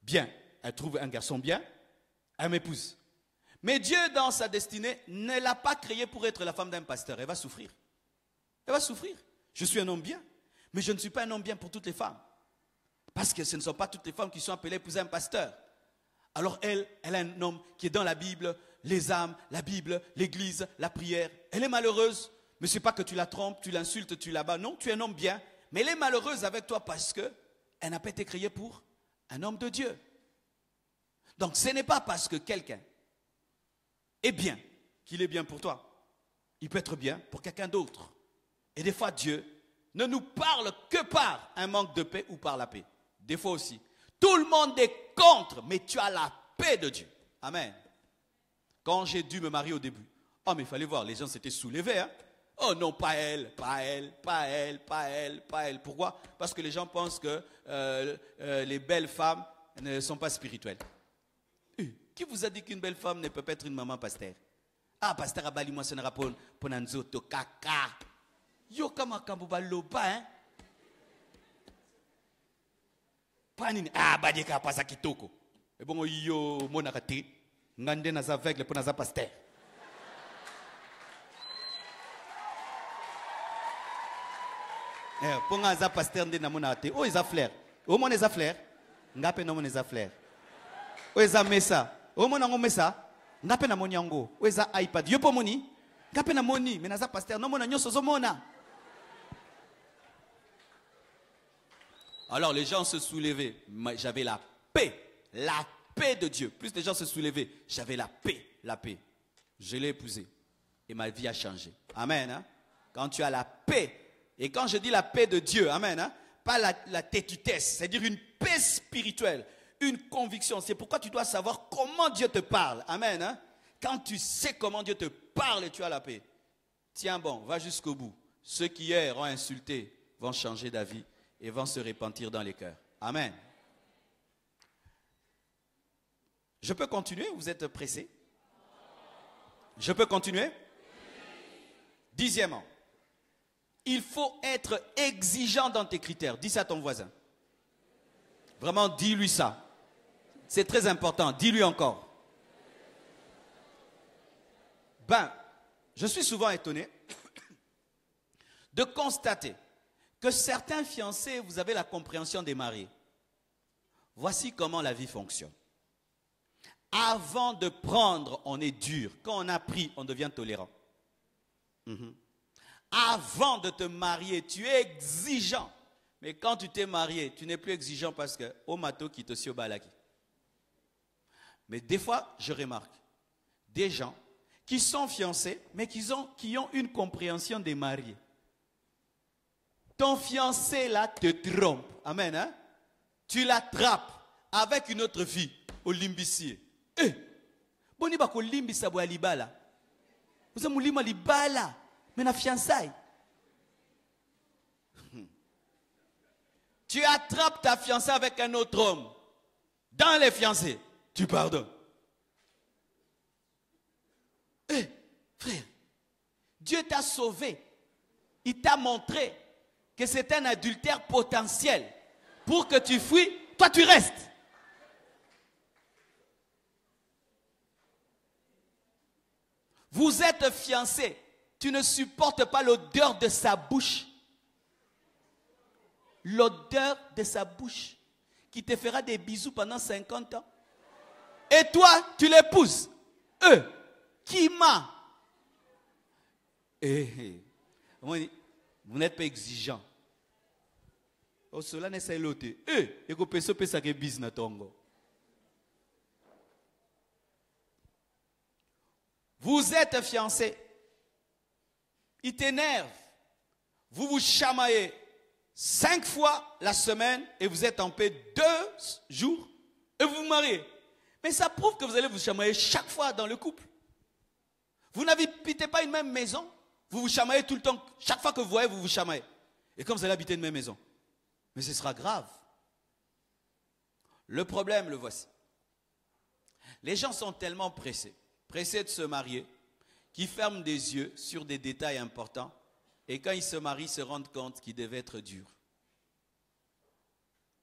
bien, elle trouve un garçon bien, elle m'épouse. Mais Dieu, dans sa destinée, ne l'a pas créée pour être la femme d'un pasteur. Elle va souffrir. Elle va souffrir. Je suis un homme bien, mais je ne suis pas un homme bien pour toutes les femmes. Parce que ce ne sont pas toutes les femmes qui sont appelées à épouser un pasteur. Alors elle a un homme qui est dans la Bible, les âmes, la Bible, l'église, la prière. Elle est malheureuse, mais ce n'est pas que tu la trompes, tu l'insultes, tu la bats. Non, tu es un homme bien, mais elle est malheureuse avec toi parce qu'elle n'a pas été créée pour un homme de Dieu. Donc ce n'est pas parce que quelqu'un est bien qu'il est bien pour toi. Il peut être bien pour quelqu'un d'autre. Et des fois, Dieu ne nous parle que par un manque de paix ou par la paix. Des fois aussi. Tout le monde est contre, mais tu as la paix de Dieu. Amen. Quand j'ai dû me marier au début, oh mais il fallait voir, les gens s'étaient soulevés. Hein? Oh non, pas elle, pas elle, pas elle, pas elle, pas elle. Pourquoi? Parce que les gens pensent que les belles femmes ne sont pas spirituelles. Qui vous a dit qu'une belle femme ne peut pas être une maman pasteur? Ah, pasteur abali moi sonera pour nanzoto kaka. Yo kama kambuba loba hein. Panini ah badika pasa kitoko. Et bon yo monakati ngande na za aveugle pour na za pasteur. Pour na za pasteur ndé na monate. Oh ils a flair. Au moins les a flair. Ngape no les a flair. Oh ils a mesa. Au moins na mesa. Ngape na monyango. Oh ils a iPad. Yo po moni. Ngape na moni. Mais na za pasteur no mona nyoso zo mona. Alors les gens se soulevaient, j'avais la paix de Dieu. Plus les gens se soulevaient, j'avais la paix. Je l'ai épousée et ma vie a changé. Amen. Hein? Quand tu as la paix, et quand je dis la paix de Dieu, amen, hein? Pas la têtutesse, c'est-à-dire une paix spirituelle, une conviction. C'est pourquoi tu dois savoir comment Dieu te parle. Amen. Hein? Quand tu sais comment Dieu te parle et tu as la paix, tiens bon, va jusqu'au bout. Ceux qui hier ont insulté vont changer d'avis et vont se repentir dans les cœurs. Amen. Je peux continuer? Vous êtes pressés? Je peux continuer? Dixièmement, il faut être exigeant dans tes critères. Dis ça à ton voisin. Vraiment, dis-lui ça. C'est très important. Dis-lui encore. Ben, je suis souvent étonné de constater que certains fiancés, vous avez la compréhension des mariés. Voici comment la vie fonctionne. Avant de prendre, on est dur. Quand on a pris, on devient tolérant. Avant de te marier, tu es exigeant. Mais quand tu t'es marié, tu n'es plus exigeant parce que au mato qui te sio balaki. Mais des fois, je remarque des gens qui sont fiancés, mais qui ont une compréhension des mariés. Ton fiancé là te trompe. Amen. Hein? Tu l'attrapes avec une autre fille au limbissier. Boni bako limbisa bo alibala. Vous avez moulima libala, mais na fiançailles. Tu attrapes ta fiancée avec un autre homme. Dans les fiancés, tu pardonnes. Frère, Dieu t'a sauvé. Il t'a montré que c'est un adultère potentiel. Pour que tu fuis, toi tu restes. Vous êtes fiancés. Tu ne supportes pas l'odeur de sa bouche. L'odeur de sa bouche qui te fera des bisous pendant 50 ans. Et toi, tu l'épouses. Qui m'a? Vous n'êtes pas exigeant. Cela n'est pas l'autre. Vous êtes fiancés. Il t'énerve. Vous vous chamaillez 5 fois la semaine et vous êtes en paix 2 jours et vous vous mariez. Mais ça prouve que vous allez vous chamailler chaque fois dans le couple. Vous n'habitez pas une même maison. Vous vous chamaillez tout le temps. Chaque fois que vous voyez, vous vous chamaillez. Et comme vous allez habiter une même maison. Mais ce sera grave. Le problème, le voici. Les gens sont tellement pressés de se marier, qu'ils ferment des yeux sur des détails importants. Et quand ils se marient, ils se rendent compte qu'ils devaient être durs.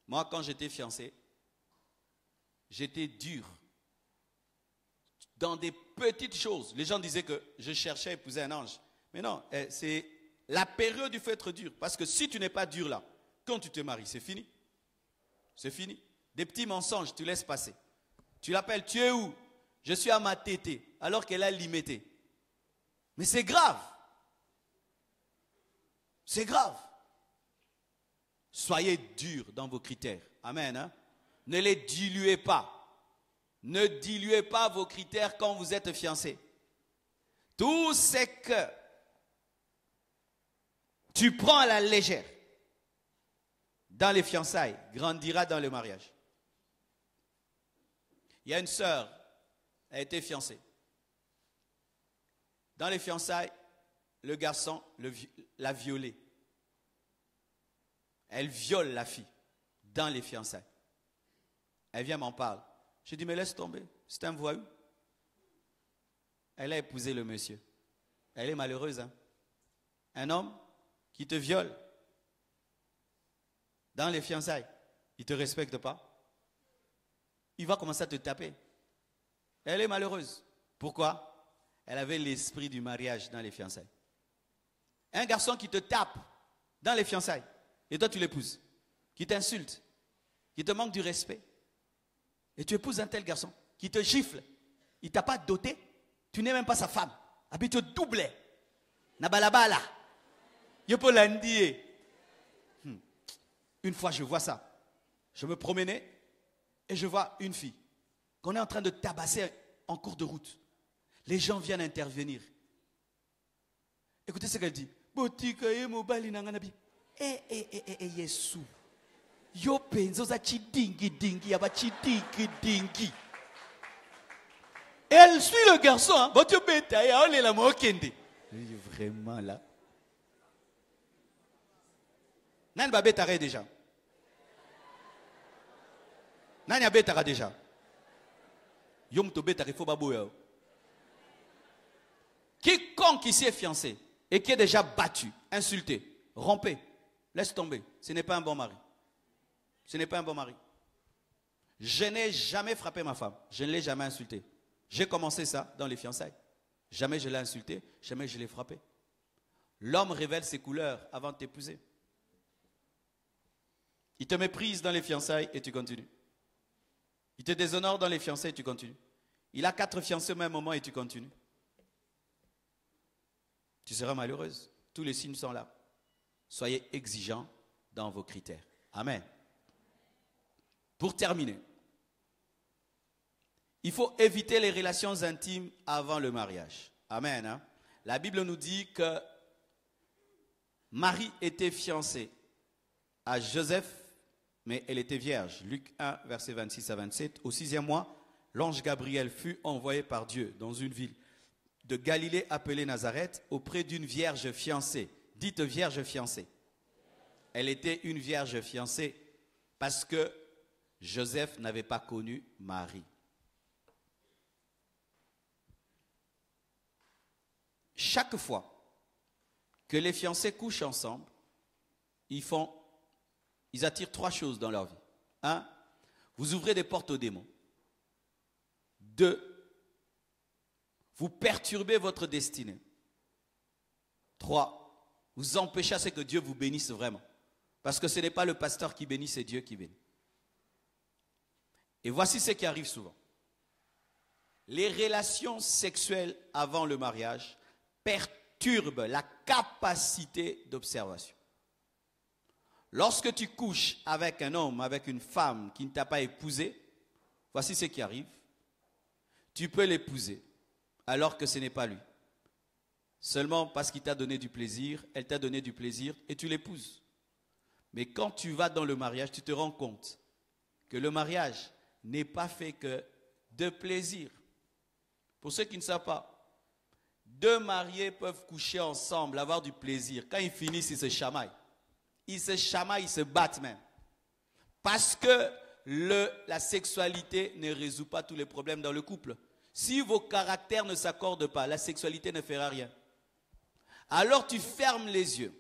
Moi, quand j'étais fiancé, j'étais dur. Dans des petites choses. Les gens disaient que je cherchais à épouser un ange. Mais non, c'est la période où il faut être dur. Parce que si tu n'es pas dur là, quand tu te maries, c'est fini. C'est fini. Des petits mensonges, tu laisses passer. Tu l'appelles, tu es où? Je suis à ma tétée, alors qu'elle a limité. Mais c'est grave. C'est grave. Soyez durs dans vos critères. Amen. Hein? Ne les diluez pas. Ne diluez pas vos critères quand vous êtes fiancés. Tout ce que tu prends à la légère dans les fiançailles grandira dans le mariage. Il y a une sœur, elle a été fiancée. Dans les fiançailles, le garçon l'a violée. Elle viole la fille dans les fiançailles. Elle vient m'en parler. Je dis, mais laisse tomber, c'est un voyou. Elle a épousé le monsieur. Elle est malheureuse. Hein? Un homme qui te viole dans les fiançailles, il ne te respecte pas. Il va commencer à te taper. Elle est malheureuse. Pourquoi? Elle avait l'esprit du mariage dans les fiançailles. Un garçon qui te tape dans les fiançailles, et toi tu l'épouses, qui t'insulte, qui te manque du respect, et tu épouses un tel garçon, qui te gifle, il ne t'a pas doté, tu n'es même pas sa femme, habite doublé, nabalabala, yopolandie. Une fois je vois ça, je me promenais, et je vois une fille, qu'on est en train de tabasser en cours de route. Les gens viennent intervenir. Écoutez ce qu'elle dit. Yesu. Yo penzo za chidingi dingi yaba chidingi dingi. Elle suit le garçon. Hein? Vraiment là. Nan ba betare déjà. Nan ya betara déjà. Yom to betare fo baboya. Quiconque ici est fiancé et qui est déjà battu, insulté, rompé, laisse tomber. Ce n'est pas un bon mari. Ce n'est pas un bon mari. Je n'ai jamais frappé ma femme. Je ne l'ai jamais insultée. J'ai commencé ça dans les fiançailles. Jamais je l'ai insulté, jamais je l'ai frappé. L'homme révèle ses couleurs avant de t'épouser. Il te méprise dans les fiançailles et tu continues. Il te déshonore dans les fiançailles et tu continues. Il a 4 fiancés au même moment et tu continues. Tu seras malheureuse. Tous les signes sont là. Soyez exigeants dans vos critères. Amen. Pour terminer, il faut éviter les relations intimes avant le mariage. Amen. Hein? La Bible nous dit que Marie était fiancée à Joseph, mais elle était vierge. Luc 1, versets 26 à 27. Au 6e mois, l'ange Gabriel fut envoyé par Dieu dans une ville de Galilée appelée Nazareth auprès d'une vierge fiancée. Dites vierge fiancée. Elle était une vierge fiancée parce que Joseph n'avait pas connu Marie. Chaque fois que les fiancés couchent ensemble, ils attirent 3 choses dans leur vie. 1, vous ouvrez des portes aux démons. 2, vous perturbez votre destinée. 3, vous empêchez à ce que Dieu vous bénisse vraiment. Parce que ce n'est pas le pasteur qui bénit, c'est Dieu qui bénit. Et voici ce qui arrive souvent. Les relations sexuelles avant le mariage perturbent la capacité d'observation. Lorsque tu couches avec un homme, avec une femme qui ne t'a pas épousé, voici ce qui arrive. Tu peux l'épouser alors que ce n'est pas lui. Seulement parce qu'il t'a donné du plaisir, elle t'a donné du plaisir et tu l'épouses. Mais quand tu vas dans le mariage, tu te rends compte que le mariage n'est pas fait que de plaisir. Pour ceux qui ne savent pas, 2 mariés peuvent coucher ensemble, avoir du plaisir. Quand ils finissent, ils se chamaillent. Ils se chamaillent, ils se battent même. Parce que la sexualité ne résout pas tous les problèmes dans le couple. Si vos caractères ne s'accordent pas, la sexualité ne fera rien. Alors tu fermes les yeux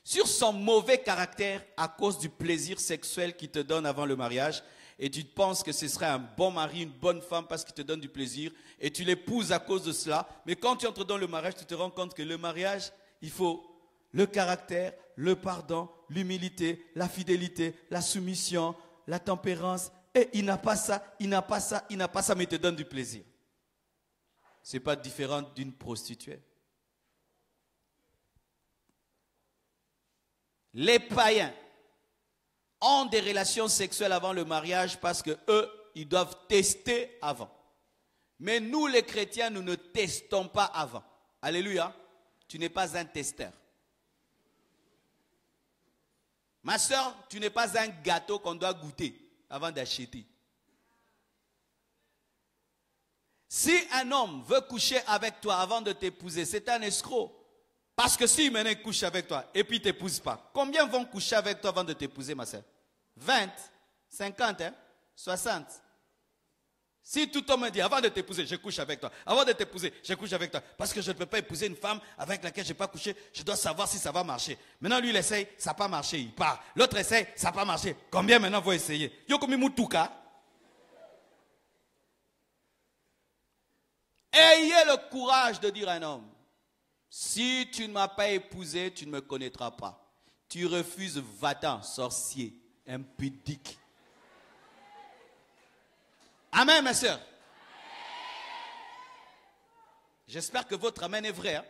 sur son mauvais caractère à cause du plaisir sexuel qu'il te donne avant le mariage. Et tu penses que ce serait un bon mari, une bonne femme parce qu'il te donne du plaisir. Et tu l'épouses à cause de cela. Mais quand tu entres dans le mariage, tu te rends compte que le mariage, il faut le caractère, le pardon, l'humilité, la fidélité, la soumission, la tempérance. Et il n'a pas ça, il n'a pas ça, il n'a pas ça, mais il te donne du plaisir. Ce n'est pas différent d'une prostituée. Les païens ont des relations sexuelles avant le mariage parce que eux, ils doivent tester avant. Mais nous, les chrétiens, nous ne testons pas avant. Alléluia. Tu n'es pas un testeur. Ma soeur, tu n'es pas un gâteau qu'on doit goûter avant d'acheter. Si un homme veut coucher avec toi avant de t'épouser, c'est un escroc. Parce que si maintenant il couche avec toi et puis il ne t'épouse pas, combien vont coucher avec toi avant de t'épouser, ma soeur? 20, 50, 60. Si tout homme me dit, avant de t'épouser, je couche avec toi. Avant de t'épouser, je couche avec toi. Parce que je ne peux pas épouser une femme avec laquelle je n'ai pas couché. Je dois savoir si ça va marcher. Maintenant, lui, il essaye, ça n'a pas marché, il part. L'autre essaye, ça n'a pas marché. Combien maintenant vont essayer? Ayez le courage de dire à un homme, si tu ne m'as pas épousé, tu ne me connaîtras pas. Tu refuses, va-t'en, sorcier, impudique. Amen, mes soeurs. J'espère que votre amen est vrai. Hein?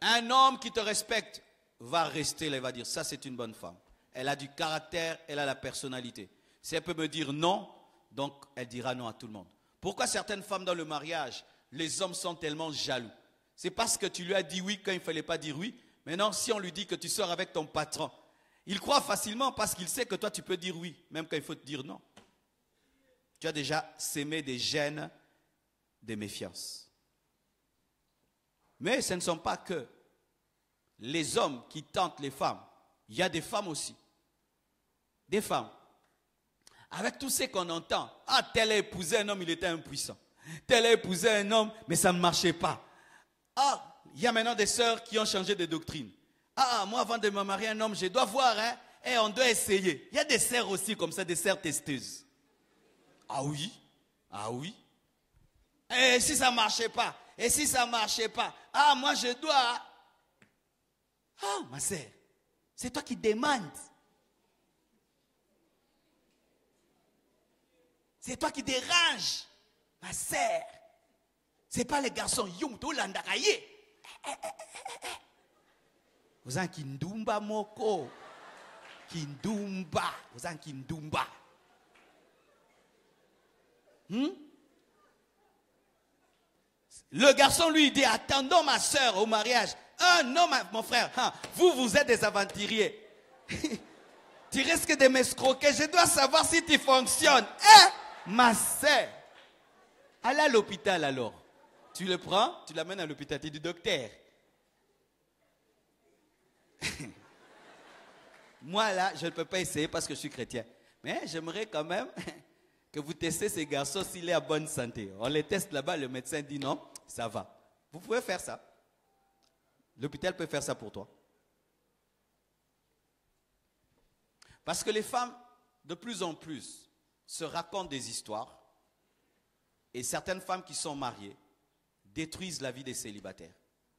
Un homme qui te respecte va rester là, il va dire, ça c'est une bonne femme. Elle a du caractère, elle a la personnalité. Si elle peut me dire non, donc elle dira non à tout le monde. Pourquoi certaines femmes dans le mariage, les hommes sont tellement jaloux? C'est parce que tu lui as dit oui quand il ne fallait pas dire oui. Maintenant, si on lui dit que tu sors avec ton patron, il croit facilement parce qu'il sait que toi tu peux dire oui, même quand il faut te dire non. Tu as déjà sémé des gènes de méfiance. Mais ce ne sont pas que les hommes qui tentent les femmes. Il y a des femmes aussi. Des femmes. Avec tout ce qu'on entend. Ah, tel a épousé un homme, il était impuissant. Tel a épousé un homme, mais ça ne marchait pas. Ah, il y a maintenant des sœurs qui ont changé de doctrine. Ah, moi avant de me marier un homme, je dois voir, hein, et on doit essayer. Il y a des sœurs aussi comme ça, des sœurs testeuses. Ah oui, ah oui. Et si ça ne marchait pas? Et si ça ne marchait pas? Ah, moi je dois. Ah, ma sœur, c'est toi qui demandes. C'est toi qui dérange. Ma sœur, ce n'est pas les garçons. Vous avez Kindumba Moko. Kindumba. Vous avez Kindumba. Le garçon lui dit, attendons ma soeur au mariage. Ah non, mon frère, vous êtes des aventuriers. Tu risques de m'escroquer. Je dois savoir si tu fonctionnes. Ma soeur. Allez à l'hôpital alors. Tu le prends, tu l'amènes à l'hôpital. Tu dis, docteur. Moi là, je ne peux pas essayer parce que je suis chrétien. Mais j'aimerais quand même que vous testez ces garçons s'il est à bonne santé. On les teste là-bas, le médecin dit non, ça va. Vous pouvez faire ça. L'hôpital peut faire ça pour toi. Parce que les femmes, de plus en plus, se racontent des histoires. Et certaines femmes qui sont mariées détruisent la vie des célibataires.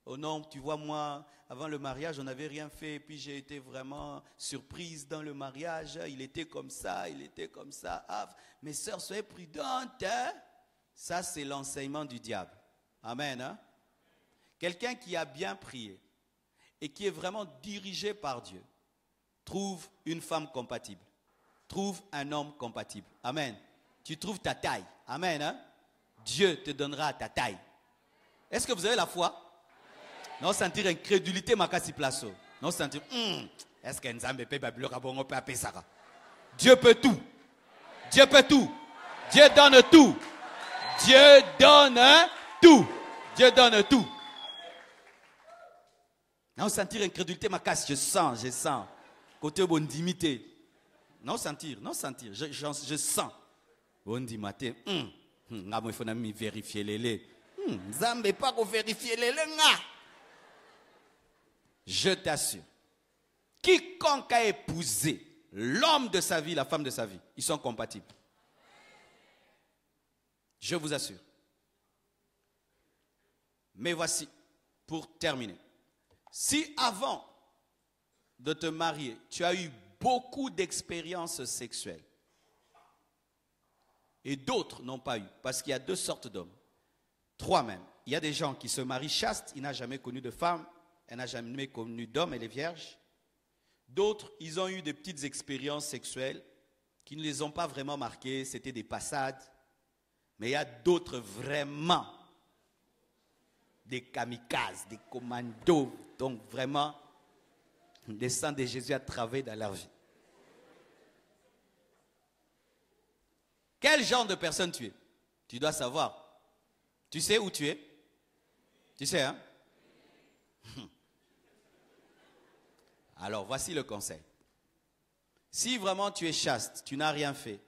Oh non, tu vois, moi, avant le mariage, on n'avait rien fait. Et puis j'ai été vraiment surprise dans le mariage. Il était comme ça, il était comme ça. Ah, mes sœurs, soyez prudentes. Hein? Ça, c'est l'enseignement du diable. Amen. Hein? Quelqu'un qui a bien prié et qui est vraiment dirigé par Dieu trouve une femme compatible. Trouve un homme compatible. Amen. Tu trouves ta taille. Amen. Hein? Dieu te donnera ta taille. Est-ce que vous avez la foi? Non, sentir incrédulité, ma casse place. Non, sentir, est-ce que Nzambe peut babylon rabongo peut appeler ça? Dieu peut tout. Dieu peut tout. Dieu donne tout. Dieu donne tout. Dieu donne tout. Non, sentir incrédulité, ma casse, je sens. Côté bon dimité. Non, sentir, je sens. Bon dimité, il faut vérifier les laits. Nzambe pas qu'on vérifier les laits. Je t'assure, quiconque a épousé l'homme de sa vie, la femme de sa vie, ils sont compatibles. Je vous assure. Mais voici, pour terminer. Si avant de te marier, tu as eu beaucoup d'expériences sexuelles, et d'autres n'ont pas eu, parce qu'il y a deux sortes d'hommes, trois même. Il y a des gens qui se marient chastes, il n'a jamais connu de femme, elle n'a jamais connu d'homme, elle est vierge. D'autres, ils ont eu des petites expériences sexuelles qui ne les ont pas vraiment marquées, c'était des passades. Mais il y a d'autres vraiment, des kamikazes, des commandos, donc vraiment, le sang de Jésus a travaillé dans leur vie. Quel genre de personne tu es? Tu dois savoir. Tu sais où tu es? Tu sais, hein? Alors, voici le conseil. Si vraiment tu es chaste, tu n'as rien fait,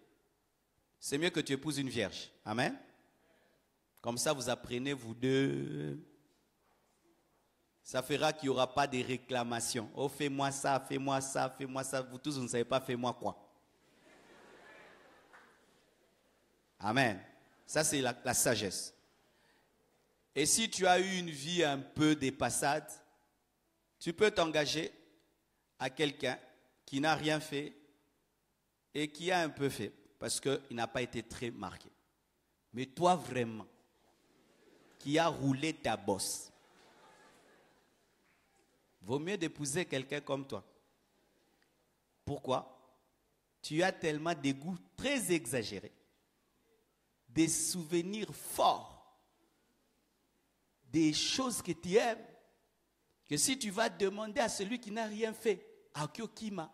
c'est mieux que tu épouses une vierge. Amen. Comme ça, vous apprenez, vous deux. Ça fera qu'il n'y aura pas de réclamations. Oh, fais-moi ça, fais-moi ça, fais-moi ça. Vous tous, vous ne savez pas, fais-moi quoi. Amen. Ça, c'est la sagesse. Et si tu as eu une vie un peu dépassade, tu peux t'engager à quelqu'un qui n'a rien fait et qui a un peu fait parce qu'il n'a pas été très marqué. Mais toi vraiment, qui a roulé ta bosse, vaut mieux d'épouser quelqu'un comme toi. Pourquoi? Tu as tellement des goûts très exagérés, des souvenirs forts, des choses que tu aimes, que si tu vas demander à celui qui n'a rien fait, Akio Kima,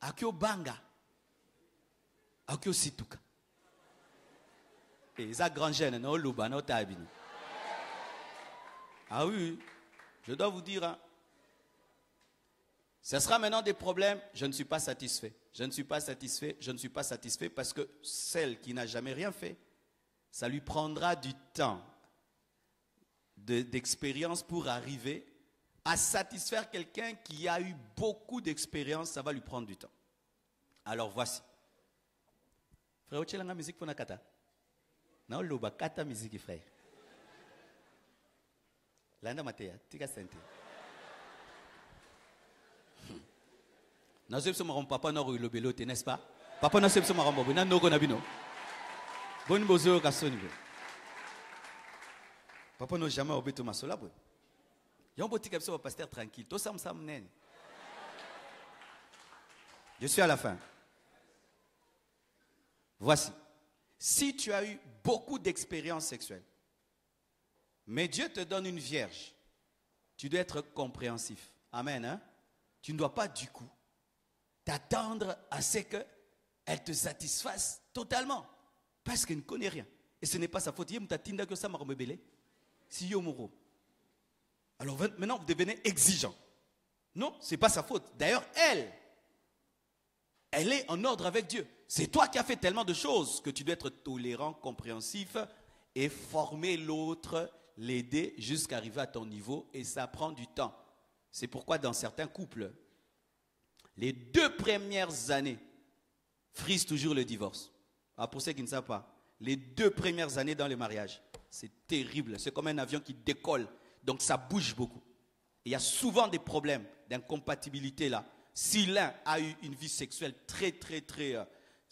Akio Banga, Akio Situka. Et ça grand gêne, non, Luba, non, Tabini. Ah oui, je dois vous dire, hein, ce sera maintenant des problèmes, je ne suis pas satisfait. Je ne suis pas satisfait, je ne suis pas satisfait parce que celle qui n'a jamais rien fait, ça lui prendra du temps d'expérience pour arriver à satisfaire quelqu'un qui a eu beaucoup d'expérience, ça va lui prendre du temps. Alors voici. Frère, tu as la musique pour Nakata? Non, loba kata musique frère. Landa matea, tika sente. Non, c'est ce que papa n'a eu le bélote, n'est-ce pas? Papa n'a pas ce que n'a pas eu. Bonne bozo kasoni. Papa n'a jamais obéi à ma sola. Yon boti comme ça, pasteur tranquille. Tout ça me semble. Je suis à la fin. Voici. Si tu as eu beaucoup d'expériences sexuelles, mais Dieu te donne une vierge, tu dois être compréhensif. Amen. Hein? Tu ne dois pas du coup t'attendre à ce qu'elle te satisfasse totalement. Parce qu'elle ne connaît rien. Et ce n'est pas sa faute. Alors maintenant, vous devenez exigeant. Non, ce n'est pas sa faute. D'ailleurs, elle est en ordre avec Dieu. C'est toi qui as fait tellement de choses que tu dois être tolérant, compréhensif et former l'autre, l'aider jusqu'à arriver à ton niveau. Et ça prend du temps. C'est pourquoi dans certains couples, les 2 premières années frisent toujours le divorce. Alors pour ceux qui ne savent pas, les 2 premières années dans le mariage, c'est terrible. C'est comme un avion qui décolle. Donc ça bouge beaucoup. Et il y a souvent des problèmes d'incompatibilité là. Si l'un a eu une vie sexuelle très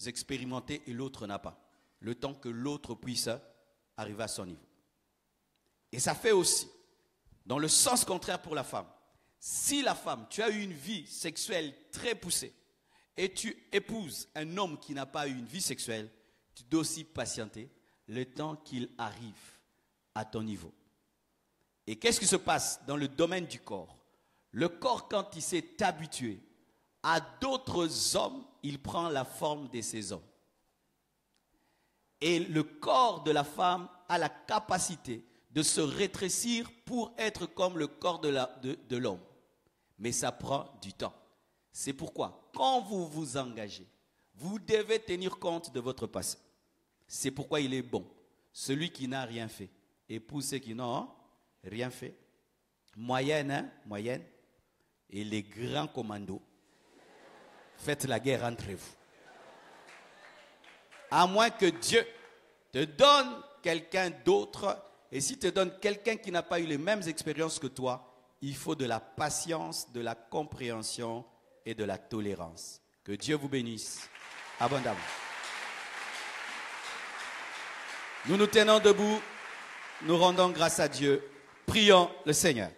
expérimentée et l'autre n'a pas. Le temps que l'autre puisse arriver à son niveau. Et ça fait aussi, dans le sens contraire pour la femme. Si la femme, tu as eu une vie sexuelle très poussée et tu épouses un homme qui n'a pas eu une vie sexuelle, tu dois aussi patienter le temps qu'il arrive à ton niveau. Et qu'est-ce qui se passe dans le domaine du corps? Le corps, quand il s'est habitué à d'autres hommes, il prend la forme de ces hommes. Et le corps de la femme a la capacité de se rétrécir pour être comme le corps de l'homme. Mais ça prend du temps. C'est pourquoi, quand vous vous engagez, vous devez tenir compte de votre passé. C'est pourquoi il est bon. Celui qui n'a rien fait épouse ceux qui n'ont rien fait. Moyenne, hein? Moyenne. Et les grands commandos, faites la guerre entre vous. À moins que Dieu te donne quelqu'un d'autre. Et s'il te donne quelqu'un qui n'a pas eu les mêmes expériences que toi, il faut de la patience, de la compréhension et de la tolérance. Que Dieu vous bénisse abondamment. Nous nous tenons debout, nous rendons grâce à Dieu, prions le Seigneur.